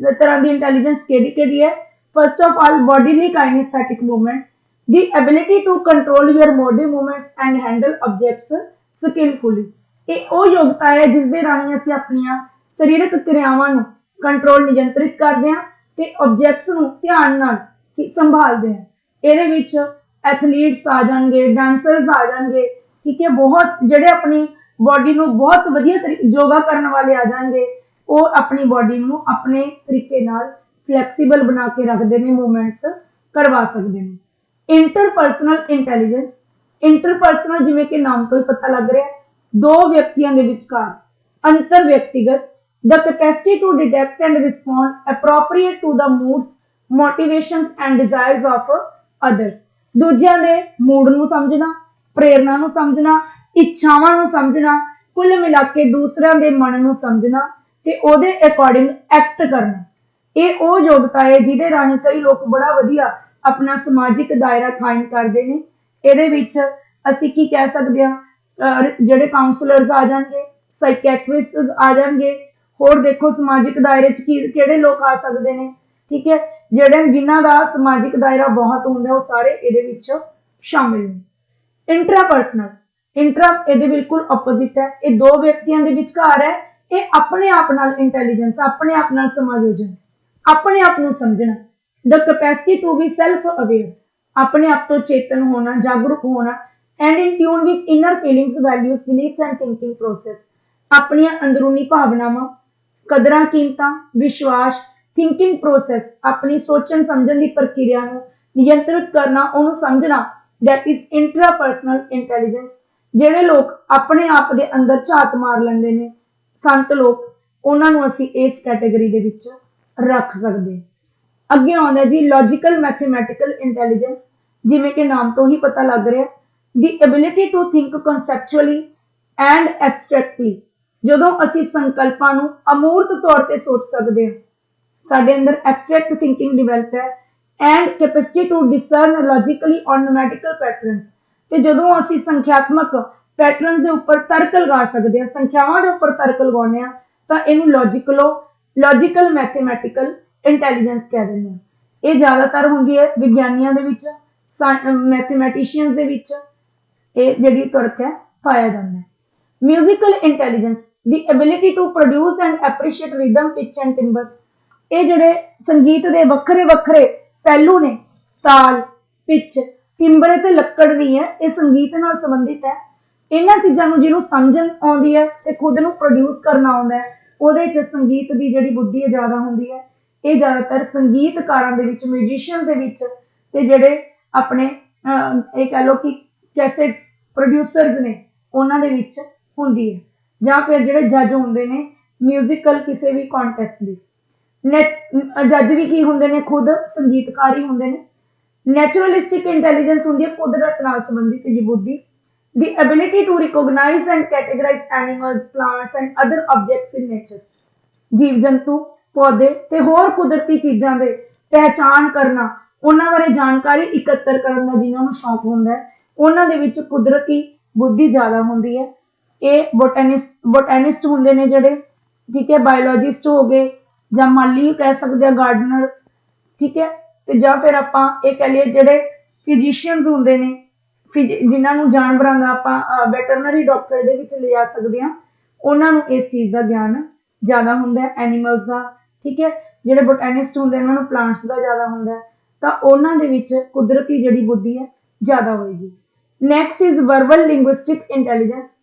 ਤਰ੍ਹਾਂ ਦੀ ਇੰਟੈਲੀਜੈਂਸ ਕਿਹੜੀ ਹੈ? First of all, bodily kinesthetic movement, the ability to control your body movements and handle objects skillfully। ਇਹ ਉਹ ਯੋਗਤਾ ਹੈ ਜਿਸ ਦੇ ਰਾਹੀਂ ਅਸੀਂ ਆਪਣੀਆਂ ਸਰੀਰਕ ਕਿਰਿਆਵਾਂ ਨੂੰ ਕੰਟਰੋਲ ਨਿਯੰਤਰਿਤ ਕਰਦੇ ਹਾਂ ਤੇ ਆਬਜੈਕਟਸ ਨੂੰ ਧਿਆਨ ਨਾਲ ਸੰਭਾਲਦੇ ਹਾਂ। ਇਹਦੇ ਵਿੱਚ ਐਥਲੀਟਸ ਆ ਜਾਣਗੇ, ਡਾਂਸਰਸ ਆ ਜਾਣਗੇ, ਠੀਕ ਹੈ, ਬਹੁਤ ਜਿਹੜੇ ਆਪਣੀ ਬੋਡੀ ਨੂੰ ਬਹੁਤ ਵਧੀਆ ਯੋਗਾ ਕਰਨ ਵਾਲੇ ਆ ਜਾਣਗੇ, ਉਹ ਆਪਣੀ ਬੋਡੀ ਨੂੰ ਆਪਣੇ ਤਰੀਕੇ ਨਾਲ ਫਲੈਕਸੀਬਲ ਬਣਾ ਕੇ ਰੱਖਦੇ ਨੇ, ਮੂਵਮੈਂਟਸ ਕਰਵਾ ਸਕਦੇ ਨੇ। ਇੰਟਰਪਰਸਨਲ ਇੰਟੈਲੀਜੈਂਸ, ਇੰਟਰਪਰਸਨਲ ਜਿਵੇਂ ਕਿ ਨਾਮ ਤੋਂ ਹੀ ਪਤਾ ਲੱਗ ਰਿਹਾ ਦੋ ਵਿਅਕਤੀਆਂ ਦੇ ਵਿਚਕਾਰ ਅੰਤਰ ਵਿਅਕਤੀਗਤ, the capacity to detect and respond appropriate to the moods, motivations and desires of others, ਦੂਜਿਆਂ ਦੇ ਮੂਡ ਨੂੰ ਸਮਝਣਾ, ਪ੍ਰੇਰਨਾ ਨੂੰ ਸਮਝਣਾ, ਇੱਛਾਵਾਂ ਨੂੰ ਸਮਝਣਾ, ਕੁੱਲ ਮਿਲਾ ਕੇ ਦੂਸਰਿਆਂ ਦੇ ਮਨ ਨੂੰ ਸਮਝਣਾ ਤੇ ਉਹਦੇ ਅਕੋਰਡਿੰਗ ਐਕਟ ਕਰਨਾ। ਇਹ ਉਹ ਯੋਗਤਾ ਹੈ ਜਿਹਦੇ ਰਾਹੀਂ ਕਈ ਲੋਕ ਬੜਾ ਵਧੀਆ ਆਪਣਾ ਸਮਾਜਿਕ ਦਾਇਰਾ ਕਾਇਮ ਕਰਦੇ ਨੇ। ਇਹਦੇ ਵਿੱਚ ਅਸੀਂ ਕੀ ਕਹਿ ਸਕਦੇ ਹਾਂ, ਜਿਹੜੇ ਕਾਉਂਸਲਰਸ ਆ ਜਾਣਗੇ, ਸਾਈਕੈਟਰਿਸਟਸ ਆ ਜਾਣਗੇ, ਹੋਰ ਦੇਖੋ ਸਮਾਜਿਕ ਦਾਇਰੇ 'ਚ ਕਿਹੜੇ ਲੋਕ ਆ ਸਕਦੇ ਨੇ, ਠੀਕ ਹੈ, ਜਿਨ੍ਹਾਂ ਦਾ ਸਮਾਜਿਕ ਦਾਇਰਾ ਬਹੁਤ ਹੁੰਦਾ ਉਹ ਸਾਰੇ ਇਹਦੇ ਵਿੱਚ ਸ਼ਾਮਿਲ ਨੇ। ਇੰਟਰਾਪਰਸਨਲ, ਇੰਟਰਾ ਇਹਦੇ ਬਿਲਕੁਲ ਆਪੋਜ਼ਿਟ ਹੈ, ਇਹ ਦੋ ਵਿਅਕਤੀਆਂ ਦੇ ਵਿਚਕਾਰ ਹੈ। ਇਹ ਆਪਣੇ ਆਪ ਨਾਲ ਇੰਟੈਲੀਜੈਂਸ, ਆਪਣੇ ਆਪ ਨਾਲ ਸਮਾਯੋਜਨ, ਆਪਣੇ ਆਪ ਨੂੰ ਸਮਝਣਾ, the capacity to be self aware, ਆਪਣੇ ਆਪ ਤੋਂ ਚੇਤਨ ਹੋਣਾ, ਜਾਗਰੂਕ ਹੋਣਾ, and in tune with inner feelings, values, beliefs and thinking process, ਆਪਣੀਆਂ ਅੰਦਰੂਨੀ ਭਾਵਨਾਵਾਂ, ਕਦਰਾਂ ਕੀਮਤਾਂ, ਵਿਸ਼ਵਾਸ, ਥਿੰਕਿੰਗ ਪ੍ਰੋਸੈਸ, ਆਪਣੀ ਸੋਚਣ ਸਮਝਣ ਦੀ ਪ੍ਰਕਿਰਿਆ ਨੂੰ ਨਿਯੰਤਰਿਤ ਕਰਨਾ, ਉਹਨੂੰ ਸਮਝਣਾ, that is intrapersonal intelligence। ਜਿਹੜੇ ਲੋਕ ਆਪਣੇ ਆਪ ਦੇ ਅੰਦਰ ਝਾਤ ਮਾਰ ਲੈਂਦੇ ਨੇ, ਸੰਤ ਲੋਕ, ਉਹਨਾਂ ਨੂੰ ਅਸੀਂ ਇਸ ਕੈਟੇਗਰੀ ਦੇ ਵਿੱਚ ਰੱਖ ਸਕਦੇ। ਅੱਗੇ ਆਉਂਦਾ ਜੀ ਲੌਜੀਕਲ ਮੈਥਮੈਟੀਕਲ ਇੰਟੈਲੀਜੈਂਸ, ਜਿਵੇਂ ਕਿ ਨਾਮ ਤੋਂ ਹੀ ਪਤਾ ਲੱਗ ਰਿਹਾ, ਦੀ ਐਬਿਲਿਟੀ ਟੂ ਥਿੰਕ ਕਨਸੈਪਚੁਅਲੀ ਐਂਡ ਐਬਸਟ੍ਰੈਕਟਲੀ, ਜਦੋਂ ਅਸੀਂ ਸੰਕਲਪਾਂ ਨੂੰ ਅਮੂਰਤ ਤੌਰ ਤੇ ਸੋਚ ਸਕਦੇ ਹਾਂ, ਸਾਡੇ ਅੰਦਰ ਐਬਸਟ੍ਰੈਕਟ ਥਿੰਕਿੰਗ ਡਿਵੈਲਪ ਹੈ, and capacity to discern logically on numerical patterns, ਤੇ ਜਦੋਂ ਅਸੀਂ ਸੰਖਿਆਤਮਕ ਪੈਟਰਨਸ ਦੇ ਉੱਪਰ ਤਰਕ ਲਗਾ ਸਕਦੇ ਹਾਂ, ਸੰਖਿਆਵਾਂ ਦੇ ਉੱਪਰ ਤਰਕ ਲਗਾਉਂਦੇ ਹਾਂ, ਤਾਂ ਇਹਨੂੰ ਲੌਜੀਕਲ ਮੈਥਮੈਟੀਕਲ ਇੰਟੈਲੀਜੈਂਸ ਕਹਿ ਦਿੰਦੇ ਹਾਂ। ਇਹ ਜ਼ਿਆਦਾਤਰ ਹੁੰਦੀ ਹੈ ਵਿਗਿਆਨੀਆਂ ਦੇ ਵਿੱਚ, ਮੈਥਮੈਟੀਸ਼ੀਅਨਸ ਦੇ ਵਿੱਚ ਇਹ ਜਿਹੜੀ ਤਰਕ ਹੈ ਪਾਇਆ ਜਾਂਦਾ ਹੈ। ਮਿਊਜ਼ੀਕਲ ਇੰਟੈਲੀਜੈਂਸ, ਦੀ ability to produce and appreciate rhythm, pitch and timbre, ਇਹ ਜਿਹੜੇ ਸੰਗੀਤ ਦੇ ਵੱਖਰੇ ਵੱਖਰੇ ਪਹਿਲੂ ਨੇ, ਤਾਲ, ਪਿਚ, ਟਿੰਬਰ ਤੇ ਲੱਕੜ ਵੀ ਹੈ, ਇਹ ਸੰਗੀਤ ਨਾਲ ਸੰਬੰਧਿਤ ਹੈ। ਇਹਨਾਂ ਚੀਜ਼ਾਂ ਨੂੰ ਜਿਹਨੂੰ ਸਮਝਣ ਆਉਂਦੀ ਹੈ ਤੇ ਖੁਦ ਨੂੰ ਪ੍ਰੋਡਿਊਸ ਕਰਨਾ ਆਉਂਦਾ ਹੈ, ਉਹਦੇ 'ਚ ਸੰਗੀਤ ਦੀ ਜਿਹੜੀ ਬੁੱਧੀ ਹੈ ਜ਼ਿਆਦਾ ਹੁੰਦੀ ਹੈ। ਇਹ ਜ਼ਿਆਦਾਤਰ ਸੰਗੀਤਕਾਰਾਂ ਦੇ ਵਿੱਚ, ਮਿਊਜ਼ੀਸ਼ੀਅਨ ਦੇ ਵਿੱਚ, ਤੇ ਜਿਹੜੇ ਆਪਣੇ ਇਹ ਕਹਿ ਲਓ ਕਿ ਕੈਸੇਟਸ ਪ੍ਰੋਡਿਊਸਰਸ ਨੇ ਉਹਨਾਂ ਦੇ ਵਿੱਚ ਹੁੰਦੀ ਹੈ, ਜਾਂ ਫਿਰ ਜਿਹੜੇ ਜੱਜ ਹੁੰਦੇ ਨੇ ਮਿਊਜ਼ੀਕਲ ਕਿਸੇ ਵੀ ਕੰਟੈਸਟ ਦੀ। ਜੱਜ ਵੀ ਕੀ ਹੁੰਦੇ ਨੇ, ਖੁਦ ਸੰਗੀਤਕਾਰ ਹੀ ਹੁੰਦੇ ਨੇ। ਨੈਚੁਰਲਿਸਟਿਕ ਇੰਟੈਲੀਜੈਂਸ ਹੁੰਦੀ ਹੈ ਕੁਦਰਤ ਨਾਲ ਸੰਬੰਧਿਤ ਜੀ ਬੁੱਧੀ, ਦੀ ability to recognise and categorise animals, plants and other objects in nature, ਜੀਵ ਜੰਤੂ, ਪੌਦੇ ਤੇ ਹੋਰ ਕੁਦਰਤੀ ਚੀਜ਼ਾਂ ਦੇ ਪਹਿਚਾਣ ਕਰਨਾ, ਉਹਨਾਂ ਬਾਰੇ ਜਾਣਕਾਰੀ ਇਕੱਤਰ ਕਰਨ ਦਾ ਜਿਨ੍ਹਾਂ ਨੂੰ ਸ਼ੌਕ ਹੁੰਦਾ ਹੈ, ਉਹਨਾਂ ਦੇ ਵਿੱਚ ਕੁਦਰਤੀ ਬੁੱਧੀ ਜ਼ਿਆਦਾ ਹੁੰਦੀ ਹੈ। ਇਹ ਬੋਟੈਨਿਸਟ ਹੁੰਦੇ ਨੇ ਜਿਹੜੇ, ਠੀਕ ਹੈ, ਬਾਇਓਲੋਜਿਸਟ ਹੋ ਗਏ, ਜਾਂ ਮਾਲੀ ਕਹਿ ਸਕਦੇ ਆ, ਗਾਰਡਨਰ, ਠੀਕ ਹੈ, ਤੇ ਜਾਂ ਫਿਰ ਆਪਾਂ ਇਹ ਕਹਿ ਲਈਏ ਜਿਹੜੇ ਫਿਜ਼ੀਸ਼ੀਅਨਸ ਹੁੰਦੇ ਨੇ, ਜਿਨ੍ਹਾਂ ਨੂੰ ਜਾਨਵਰਾਂ ਦਾ ਆਪਾਂ ਵੈਟਰਨਰੀ ਡਾਕਟਰ ਦੇ ਵਿੱਚ ਲਿਜਾ ਸਕਦੇ ਹਾਂ, ਉਹਨਾਂ ਨੂੰ ਇਸ ਚੀਜ਼ ਦਾ ਗਿਆਨ ਜ਼ਿਆਦਾ ਹੁੰਦਾ ਹੈ, ਐਨੀਮਲਸ ਦਾ, ਠੀਕ ਹੈ। ਜਿਹੜੇ ਬੋਟੈਨਿਸਟ ਹੁੰਦੇ ਉਹਨਾਂ ਨੂੰ ਪਲਾਂਟਸ ਦਾ ਜ਼ਿਆਦਾ ਹੁੰਦਾ ਹੈ, ਤਾਂ ਉਹਨਾਂ ਦੇ ਵਿੱਚ ਕੁਦਰਤੀ ਜਿਹੜੀ ਬੁੱਧੀ ਹੈ ਜ਼ਿਆਦਾ ਹੋਏਗੀ। Next is verbal linguistic intelligence,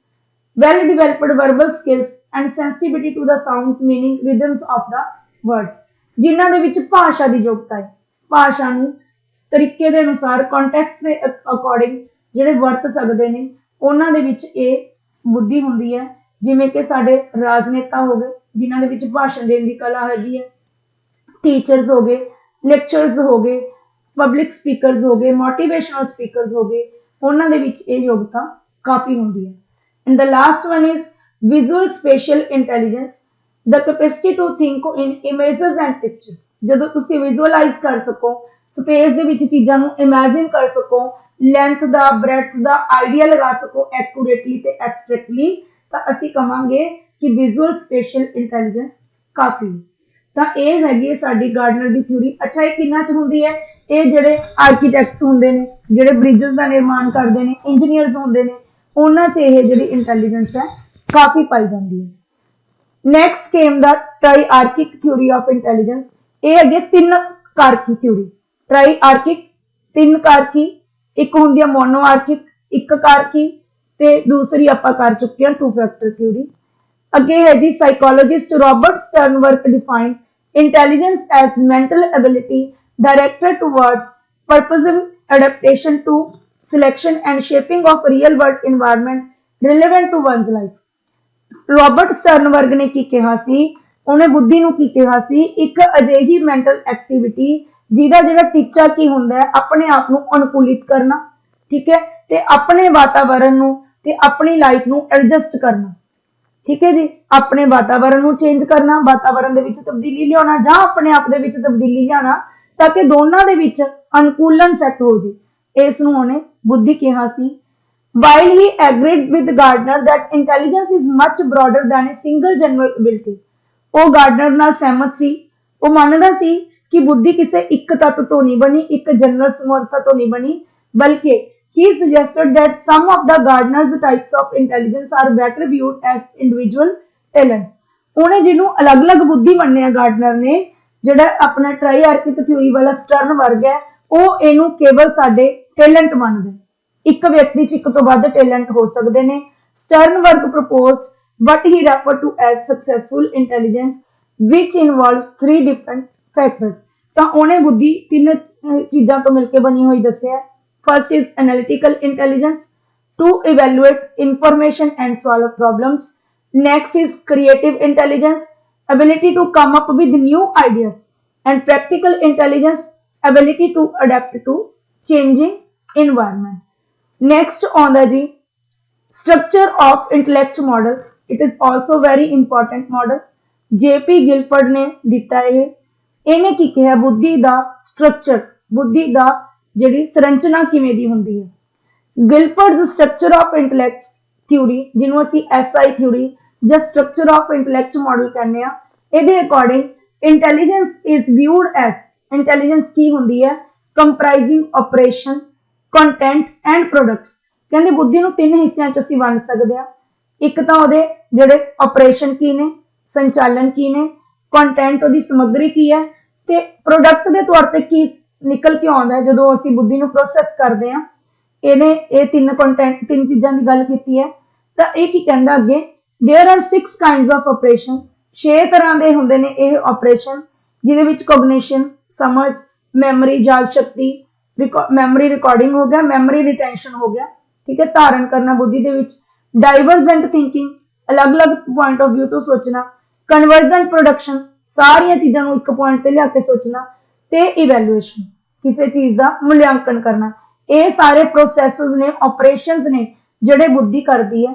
well developed verbal skills and sensitivity to the sounds, meaning, rhythms of the words, ਜਿਨ੍ਹਾਂ ਦੇ ਵਿੱਚ ਭਾਸ਼ਾ ਦੀ ਯੋਗਤਾ ਹੈ, ਭਾਸ਼ਾ ਨੂੰ ਤਰੀਕੇ ਦੇ ਅਨੁਸਾਰ, ਕੰਟੈਕਸਟ ਦੇ ਅਕੋਰਡਿੰਗ ਜਿਹੜੇ ਵਰਤ ਸਕਦੇ ਨੇ, ਉਹਨਾਂ ਦੇ ਵਿੱਚ ਇਹ ਬੁੱਧੀ ਹੁੰਦੀ ਹੈ। ਜਿਵੇਂ ਕਿ ਸਾਡੇ ਰਾਜਨੇਤਾ ਹੋ ਗਏ, ਜਿਨ੍ਹਾਂ ਦੇ ਵਿੱਚ ਭਾਸ਼ਣ ਦੇਣ ਦੀ ਕਲਾ ਹੈਗੀ ਹੈ, ਟੀਚਰਸ ਹੋ ਗਏ, ਲੈਕਚਰਸ ਹੋ ਗਏ, ਪਬਲਿਕ ਸਪੀਕਰਸ ਹੋ ਗਏ, ਮੋਟੀਵੇਸ਼ਨਲ ਸਪੀਕਰਸ ਹੋ ਗਏ, ਉਹਨਾਂ ਦੇ ਵਿੱਚ ਇਹ ਯੋਗਤਾ ਕਾਫੀ ਹੁੰਦੀ ਹੈ। And the last one is visual spatial intelligence, the capacity to think in images and pictures, ਜਦੋਂ ਤੁਸੀਂ ਵਿਜ਼ੂਅਲਾਈਜ਼ ਕਰ ਸਕੋ, ਸਪੇਸ ਦੇ ਵਿੱਚ ਚੀਜ਼ਾਂ ਨੂੰ ਇਮੇਜਿਨ ਕਰ ਸਕੋ, ਲੈਂਥ ਦਾ, ਬ੍ਰੈਡਥ ਦਾ ਆਈਡੀਆ ਲਗਾ ਸਕੋ ਐਕੂਰੇਟਲੀ ਤੇ ਐਬਸਟ੍ਰੈਕਟਲੀ, ਤਾਂ ਅਸੀਂ ਕਹਾਂਗੇ ਕਿ ਵਿਜ਼ੂਅਲ ਸਪੇਸ਼ੀਅਲ ਇੰਟੈਲੀਜੈਂਸ ਕਾਫੀ। ਤਾਂ ਇਹ ਹੈਗੀ ਹੈ ਸਾਡੀ ਗਾਰਡਨਰ ਦੀ ਥਿਊਰੀ। ਅੱਛਾ, ਇਹ ਕਿੰਨਾ 'ਚ ਹੁੰਦੀ ਹੈ? ਇਹ ਜਿਹੜੇ ਆਰਕੀਟੈਕਟਸ ਹੁੰਦੇ ਨੇ, ਜਿਹੜੇ ਬ੍ਰਿਜਸ ਦਾ ਨਿਰਮਾਣ ਕਰਦੇ ਨੇ, ਇੰਜੀਨੀਅਰਸ ਹੁੰਦੇ ਨੇ, ਉਹਨਾਂ 'ਚ ਇਹ ਜਿਹੜੀ ਇੰਟੈਲੀਜੈਂਸ ਹੈ ਕਾਫੀ ਪਾਈ ਜਾਂਦੀ ਹੈ। Next came the triarchic theory of intelligence. ਇਹ ਹੈਗੀ ਤਿੰਨ ਕਾਰਕੀ ਥਿਊਰੀ। ਟ੍ਰਾਈਆਰਕਿਕ, ਤਿੰਨ ਕਾਰਕੀ, ਇੱਕ ਹੁੰਦੀ ਹੈ ਮੋਨੋਆਰਕਿਕ, ਇੱਕ ਕਾਰਕੀ, ਤੇ ਦੂਸਰੀ ਆਪਾਂ ਕਰ ਚੁੱਕੇ ਹਾਂ ਟੂ ਫੈਕਟਰ ਥਿਊਰੀ। ਅੱਗੇ ਹੈ ਜੀ psychologist Robert Sternberg defined intelligence as mental ability directed towards adaptation to, selection and shaping of real world environment relevant to one's life। Robert Sternberg ਨੇ ਕੀ ਕਿਹਾ ਸੀ, ਉਹਨੇ ਬੁੱਧੀ ਨੂੰ ਕੀ ਕਿਹਾ ਸੀ, ਇੱਕ ਅਜਿਹੀ ਮੈਂਟਲ ਐਕਟੀਵਿਟੀ ਜਿਹਦਾ ਜਿਹੜਾ ਟੀਚਾ ਕੀ ਹੁੰਦਾ ਹੈ, ਆਪਣੇ ਆਪ ਨੂੰ ਅਨੁਕੂਲਿਤ ਕਰਨਾ, ਠੀਕ ਹੈ, ਤੇ ਆਪਣੇ ਵਾਤਾਵਰਣ ਨੂੰ ਤੇ ਆਪਣੀ ਲਾਈਫ ਨੂੰ ਐਡਜਸਟ ਕਰਨਾ, ਠੀਕ ਹੈ ਜੀ, ਆਪਣੇ ਵਾਤਾਵਰਣ ਨੂੰ ਚੇਂਜ ਕਰਨਾ, ਵਾਤਾਵਰਣ ਦੇ ਵਿੱਚ ਤਬਦੀਲੀ ਲਿਆਉਣਾ ਜਾਂ ਆਪਣੇ ਆਪ ਦੇ ਵਿੱਚ ਤਬਦੀਲੀ ਲਿਆਉਣਾ ਤਾਂ ਕਿ ਦੋਨਾਂ ਦੇ ਵਿੱਚ ਅਨੁਕੂਲਨ ਸੈੱਟ ਹੋ ਜੇ, ਇਸ ਨੂੰ ਉਹਨੇ ਬੁੱਧੀ ਕਿਹਾ ਸੀ। While he agreed with Gardner that intelligence is much broader than a single general ability, ਉਹ ਗਾਰਡਨਰ ਨਾਲ ਸਹਿਮਤ ਸੀ, ਉਹ ਮੰਨਦਾ ਸੀ ਕਿ ਬੁੱਧੀ ਕਿਸੇ ਇੱਕ ਤੱਤ ਤੋਂ ਨਹੀਂ ਬਣੀ, ਇੱਕ ਜਨਰਲ ਸਮਰੱਥਾ ਤੋਂ ਨਹੀਂ ਬਣੀ, ਬਲਕਿ he suggested that some of the Gardner's types of intelligence are better viewed as individual talents। ਉਹਨੇ ਜਿਹਨੂੰ ਅਲੱਗ-ਅਲੱਗ ਬੁੱਧੀ ਮੰਨਿਆ ਗਾਰਡਨਰ ਨੇ, ਜਿਹੜਾ ਆਪਣਾ ਟ੍ਰਾਈਆਰਕਿਕ ਥਿਊਰੀ ਵਾਲਾ ਸਟਰਨਬਰਗ ਹੈ, ਉਹ ਇਹਨੂੰ ਕੇਵਲ ਸਾਡੇ ਟੈਲੈਂਟ ਮੰਨਦੇ, ਇੱਕ ਵਿਅਕਤੀ 'ਚ ਇੱਕ ਤੋਂ ਵੱਧ ਟੈਲੈਂਟ ਹੋ ਸਕਦੇ ਨੇ। ਸਟਰਨਬਰਗ proposed what he referred to as successful intelligence which involves 3 different factors। ਤਾਂ ਉਹਨੇ ਬੁੱਧੀ 3 ਚੀਜ਼ਾਂ ਤੋਂ ਮਿਲ ਕੇ ਬਣੀ ਹੋਈ ਦੱਸਿਆ। First is analytical intelligence to evaluate information and solve problems। Next is creative intelligence, ability to come up with new ideas। And practical intelligence, ability to adapt to changing environment। Next on the G, structure of intellect model। It is also very important model। JP Guildford ਨੇ ਦਿੱਤਾ ਇਹ। ਇਹਨੇ ਕੀ ਕਿਹਾ, ਬੁੱਧੀ ਦਾ structure, ਬੁੱਧੀ ਦਾ ਜਿਹੜੀ ਸੰਰਚਨਾ ਕਿਵੇਂ ਦੀ ਹੁੰਦੀ ਹੈ। Guilford's structure of intellect theory, ਜਿਹਨੂੰ ਅਸੀਂ SI ਥਿਊਰੀ ਜਾਂ ਸਟਰਕਚਰ ਆਫ ਇੰਟੈਲੈਕਟ ਮਾਡਲ ਕਹਿੰਦੇ ਆ, ਇਹਦੇ according intelligence is viewed as, intelligence ਕੀ ਹੁੰਦੀ ਹੈ, comprising operation, content and products. ਕਹਿੰਦੇ ਬੁੱਧੀ ਨੂੰ 3 ਹਿੱਸਿਆਂ 'ਚ ਅਸੀਂ ਵੰਡ ਸਕਦੇ ਹਾਂ। ਇੱਕ ਤਾਂ ਉਹਦੇ ਜਿਹੜੇ ਆਪਰੇਸ਼ਨ ਕੀ ਨੇ, ਸੰਚਾਲਨ ਕੀ ਨੇ, ਕੰਟੈਂਟ ਉਹਦੀ ਸਮੱਗਰੀ ਕੀ ਹੈ, ਤੇ ਪ੍ਰੋਡਕਟ ਦੇ ਤੌਰ ਤੇ ਕੀ ਨਿਕਲ ਕੇ ਆਉਂਦਾ ਹੈ ਜਦੋਂ ਅਸੀਂ ਬੁੱਧੀ ਨੂੰ ਪ੍ਰੋਸੈਸ ਕਰਦੇ ਹਾਂ। ਇਹਨੇ ਇਹ 3 ਚੀਜ਼ਾਂ ਦੀ ਗੱਲ ਕੀਤੀ ਹੈ। ਤਾਂ ਇਹ ਕੀ ਕਹਿੰਦਾ ਅੱਗੇ, there are 6 kinds of operation। 6 ਤਰ੍ਹਾਂ ਦੇ ਹੁੰਦੇ ਨੇ ਇਹ ਆਪਰੇਸ਼ਨ, ਜਿਹਦੇ ਵਿੱਚ ਕੋਗਨੀਸ਼ਨ ਸਮਝ, ਮੈਮਰੀ ਯਾਦ ਸ਼ਕਤੀ, ਮੈਮਰੀ ਰਿਕਾਰਡਿੰਗ ਹੋ ਗਿਆ, ਮੈਮਰੀ ਰਿਟੈਂਸ਼ਨ ਹੋ ਗਿਆ, ਠੀਕ ਹੈ, ਧਾਰਨ ਕਰਨਾ ਬੁੱਧੀ ਦੇ ਵਿੱਚ, ਡਾਈਵਰਜੈਂਟ ਥਿੰਕਿੰਗ, ਅਲੱਗ-ਅਲੱਗ ਪੁਆਇੰਟ ਆਫ ਵਿਊ ਤੋਂ ਸੋਚਣਾ, ਕਨਵਰਜੈਂਟ ਪ੍ਰੋਡਕਸ਼ਨ, ਸਾਰੀਆਂ ਚੀਜ਼ਾਂ ਨੂੰ ਇੱਕ ਪੁਆਇੰਟ ਤੇ ਲਿਆ ਕੇ ਸੋਚਣਾ, ਤੇ ਇਵੈਲੂਏਸ਼ਨ, ਕਿਸੇ ਚੀਜ਼ ਦਾ ਮੁਲਾਂਕਣ ਕਰਨਾ। ਇਹ ਸਾਰੇ ਪ੍ਰੋਸੈਸਸ ਨੇ, ਆਪਰੇਸ਼ਨਸ ਨੇ ਜਿਹੜੇ ਬੁੱਧੀ ਕਰਦੀ ਹੈ।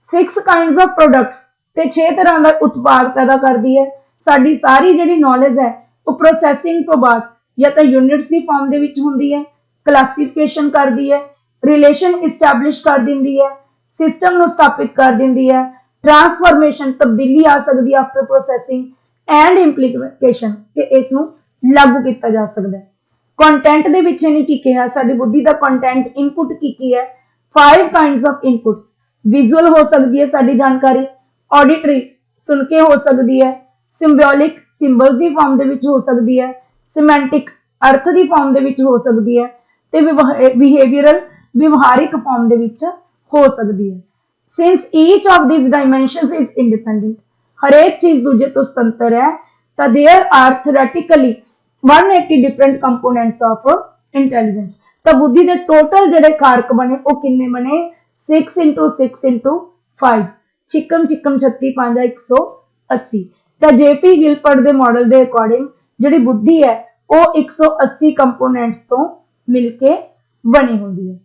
6 kinds of products, ਤੇ 6 ਤਰ੍ਹਾਂ ਦਾ ਉਤਪਾਦ ਪੈਦਾ ਕਰਦੀ ਹੈ। ਸਾਡੀ ਸਾਰੀ ਜਿਹੜੀ ਨੌਲੇਜ ਹੈ ਉਹ ਪ੍ਰੋਸੈਸਿੰਗ ਤੋਂ ਬਾਅਦ ਜਾਂ ਤਾਂ ਯੂਨਿਟਸ ਦੀ ਫਾਰਮ ਦੇ ਵਿੱਚ ਹੁੰਦੀ ਹੈ, ਕਲਾਸੀਫਿਕੇਸ਼ਨ ਕਰਦੀ ਹੈ, ਰਿਲੇਸ਼ਨ ਇਸਟੈਬਲਿਸ਼ ਕਰ ਦਿੰਦੀ ਹੈ, ਸਿਸਟਮ ਨੂੰ ਸਥਾਪਿਤ ਕਰ ਦਿੰਦੀ ਹੈ, ਟ੍ਰਾਂਸਫਾਰਮੇਸ਼ਨ ਤਬਦੀਲੀ ਆ ਸਕਦੀ ਹੈ ਆਫਟਰ ਪ੍ਰੋਸੈਸਿੰਗ, ਐਂਡ ਇੰਪਲੀਮੈਂਟੇਸ਼ਨ, ਤੇ ਇਸ ਨੂੰ ਲਾਗੂ ਕੀਤਾ ਜਾ ਸਕਦਾ ਹੈ। ਕੰਟੈਂਟ ਦੇ ਵਿੱਚ ਇਹਨੇ ਕੀ ਕਿਹਾ, ਸਾਡੀ ਬੁੱਧੀ ਦਾ ਕੰਟੈਂਟ ਇਨਪੁਟ ਕੀ ਹੈ। 5 kinds of inputs, ਵਿਜ਼ੂਅਲ ਹੋ ਸਕਦੀ ਹੈ ਸਾਡੀ ਜਾਣਕਾਰੀ, ਆਡੀਟਰੀ ਸੁਣ ਕੇ ਹੋ ਸਕਦੀ ਹੈ, ਸਿੰਬੋਲਿਕ ਸਿੰਬਲ ਦੀ ਫਾਰਮ ਦੇ ਵਿੱਚ ਹੋ ਸਕਦੀ ਹੈ, ਸਿਮੈਂਟਿਕ ਅਰਥ ਦੀ ਫਾਰਮ ਦੇ ਵਿੱਚ ਹੋ ਸਕਦੀ ਹੈ, ਤੇ ਬਿਹੇਵੀਅਰਲ ਵਿਵਹਾਰਿਕ ਫਾਰਮ ਦੇ ਵਿੱਚ ਹੋ ਸਕਦੀ ਹੈ। Since each of this dimensions is independent, ਹਰੇਕ ਚੀਜ਼ ਦੂਜੇ ਤੋਂ ਸੁਤੰਤਰ ਹੈ, ਤਾਂ there are theoretically 180 different components of intelligence. ਤਾਂ ਬੁੱਧੀ ਦੇ ਟੋਟਲ ਜਿਹੜੇ ਕਾਰਕ ਬਣੇ ਉਹ ਕਿੰਨੇ ਬਣੇ, 6 into 6 into 5, ਛਿੱਕਮ 36 5 180। ਤਾਂ JP ਗਿਲਫਰਡ ਦੇ ਮਾਡਲ ਦੇ ਅਕੋਰਡਿੰਗ ਜਿਹੜੀ ਬੁੱਧੀ ਹੈ ਉਹ 180 ਕੰਪੋਨੈਂਟਸ ਤੋਂ ਮਿਲ ਕੇ ਬਣੀ ਹੁੰਦੀ ਹੈ।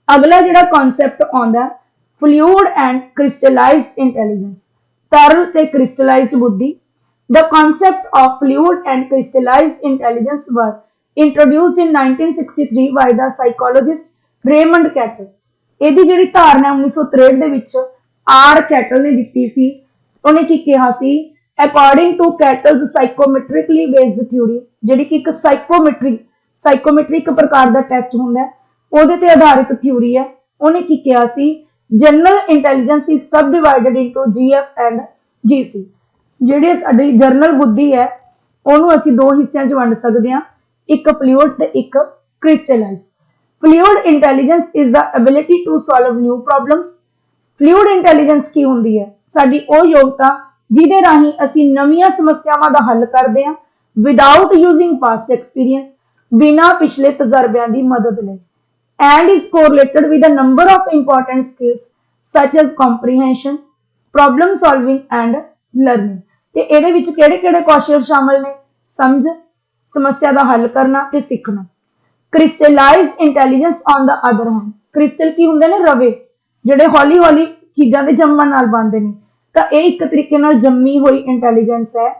ਅਗਲਾ ਜਿਹੜਾ ਕਨਸੈਪਟ ਆਉਂਦਾ, ਫਲੂਇਡ ਐਂਡ ਕ੍ਰਿਸਟਲਾਈਜ਼ਡ ਇੰਟੈਲੀਜੈਂਸ, ਤਰਲ ਤੇ ਕ੍ਰਿਸਟਲਾਈਜ਼ਡ ਬੁੱਧੀ। The concept of fluid and crystallized intelligence were introduced in 1963 by the psychologist Raymond Cattell। ਇਹਦੀ ਜਿਹੜੀ ਧਾਰਨਾ 1963 ਦੇ ਵਿੱਚ R ਕੈਟਲ ਨੇ ਦਿੱਤੀ ਸੀ। ਉਹਨੇ ਕੀ ਕਿਹਾ ਸੀ, according to Cattell's psychometrically based theory, ਜਿਹੜੀ ਕਿ ਇੱਕ ਸਾਈਕੋਮੈਟਰੀ ਇੱਕ ਪ੍ਰਕਾਰ ਦਾ ਟੈਸਟ ਹੁੰਦਾ ਹੈ, ਉਹਦੇ ਤੇ ਆਧਾਰਿਤ ਥਿਊਰੀ ਹੈ। ਉਹਨੇ ਕੀ ਕਿਹਾ ਸੀ, general intelligence is subdivided into GF and GC। ਜਿਹੜੀ ਸਾਡੀ ਜਰਨਲ ਬੁੱਧੀ ਹੈ ਉਹਨੂੰ ਅਸੀਂ 2 ਹਿੱਸਿਆਂ 'ਚ ਵੰਡ ਸਕਦੇ ਹਾਂ, ਇੱਕ ਫਲੂਇਡ ਤੇ ਇੱਕ crystallize. Fluid intelligence is the ability to solve new problems. Fluid intelligence ਕੀ ਹੁੰਦੀ ਹੈ, ਸਾਡੀ ਉਹ ਯੋਗਤਾ ਜਿਹਦੇ ਰਾਹੀਂ ਅਸੀਂ ਨਵੀਆਂ ਸਮੱਸਿਆਵਾਂ ਦਾ ਹੱਲ ਕਰਦੇ ਹਾਂ ਵਿਦਆਊਟ ਯੂਜ਼ਿੰਗ ਪਾਸਟ ਐਕਸਪੀਰੀਅੰਸ, बिना पिछले तजर्बियां की मदद ले and is correlated with a number of important skills such as comprehension, problem solving and learning। ਤੇ ਇਹਦੇ ਵਿੱਚ ਕਿਹੜੇ-ਕਿਹੜੇ ਕੌਸ਼ਲ ਸ਼ਾਮਲ ਨੇ? ਸਮਝ, ਸਮੱਸਿਆ ਦਾ ਹੱਲ ਕਰਨਾ ਤੇ ਸਿੱਖਣਾ। crystallized intelligence on the other hand, crystal ਕੀ ਹੁੰਦੇ ਨੇ? ਰਵੇ, ਜਿਹੜੇ ਹੌਲੀ-ਹੌਲੀ ਚੀਜ਼ਾਂ ਦੇ ਜੰਮਣ ਨਾਲ ਬਣਦੇ ਨੇ। ਤਾਂ ਇਹ ਇੱਕ ਤਰੀਕੇ ਨਾਲ ਜੰਮੀ ਹੋਈ ਇੰਟੈਲੀਜੈਂਸ ਹੈ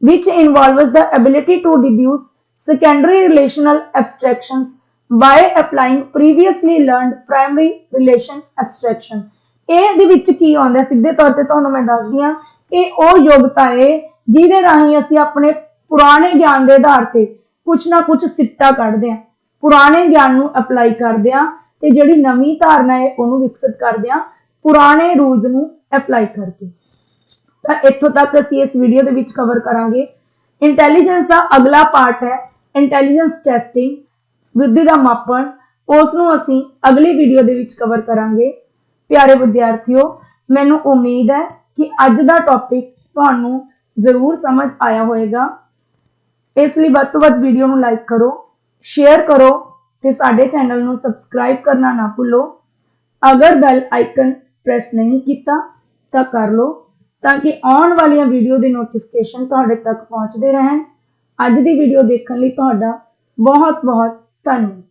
which involves the ability to deduce secondary relational abstractions by applying previously learned primary relation abstraction। ਇਹਦੇ ਵਿੱਚ ਕੀ ਆਉਂਦਾ? ਸਿੱਧੇ ਤੌਰ ਤੇ ਤੁਹਾਨੂੰ ਮੈਂ ਦੱਸਦੀ ਹਾਂ, ਇਹ ਉਹ ਯੋਗਤਾ ਹੈ ਜਿਹਦੇ ਰਾਹੀਂ ਅਸੀਂ ਆਪਣੇ ਪੁਰਾਣੇ ਗਿਆਨ ਦੇ ਆਧਾਰ ਤੇ ਕੁਛ ਨਾ ਕੁਛ ਸਿੱਟਾ ਕੱਢਦੇ ਹਾਂ, ਪੁਰਾਣੇ ਗਿਆਨ ਨੂੰ ਅਪਲਾਈ ਕਰਦੇ ਹਾਂ ਤੇ ਜਿਹੜੀ ਨਵੀਂ ਧਾਰਨਾ ਹੈ ਉਹਨੂੰ ਵਿਕਸਿਤ ਕਰਦੇ ਹਾਂ ਪੁਰਾਣੇ ਰੂਲਸ ਨੂੰ ਅਪਲਾਈ ਕਰਕੇ। ਤਾਂ ਇੱਥੋਂ ਤੱਕ ਅਸੀਂ ਇਸ ਵੀਡੀਓ ਦੇ ਵਿੱਚ ਕਵਰ ਕਰਾਂਗੇ। ਇੰਟੈਲੀਜੈਂਸ ਦਾ ਅਗਲਾ ਪਾਰਟ ਹੈ ਇੰਟੈਲੀਜੈਂਸ ਟੈਸਟਿੰਗ, ਬੁੱਧੀ ਦਾ ਮਾਪਣ। ਉਸ ਨੂੰ ਅਸੀਂ ਅਗਲੀ ਵੀਡੀਓ ਦੇ ਵਿੱਚ ਕਵਰ ਕਰਾਂਗੇ। ਪਿਆਰੇ ਵਿਦਿਆਰਥੀਓ, ਮੈਨੂੰ ਉਮੀਦ ਹੈ ਕਿ ਅੱਜ ਦਾ ਟੌਪਿਕ ਤੁਹਾਨੂੰ ਜ਼ਰੂਰ ਸਮਝ ਆਇਆ ਹੋਵੇਗਾ। ਇਸ ਲਈ ਵੱਧ ਤੋਂ ਵੱਧ ਵੀਡੀਓ ਨੂੰ ਲਾਈਕ ਕਰੋ, ਸ਼ੇਅਰ ਕਰੋ ਤੇ ਸਾਡੇ ਚੈਨਲ ਨੂੰ ਸਬਸਕ੍ਰਾਈਬ ਕਰਨਾ ਨਾ ਭੁੱਲੋ। ਅਗਰ ਬੈਲ ਆਈਕਨ ਪ੍ਰੈਸ ਨਹੀਂ ਕੀਤਾ ਤਾਂ ਕਰ ਲਓ ਤਾਂ ਕਿ ਆਉਣ ਵਾਲੀਆਂ ਵੀਡੀਓ ਦੇ ਨੋਟੀਫਿਕੇਸ਼ਨ ਤੁਹਾਡੇ ਤੱਕ ਪਹੁੰਚਦੇ ਰਹਿਣ। ਅੱਜ ਦੀ ਵੀਡੀਓ ਦੇਖਣ ਲਈ ਤੁਹਾਡਾ ਬਹੁਤ ਬਹੁਤ ਧੰਨਵਾਦ।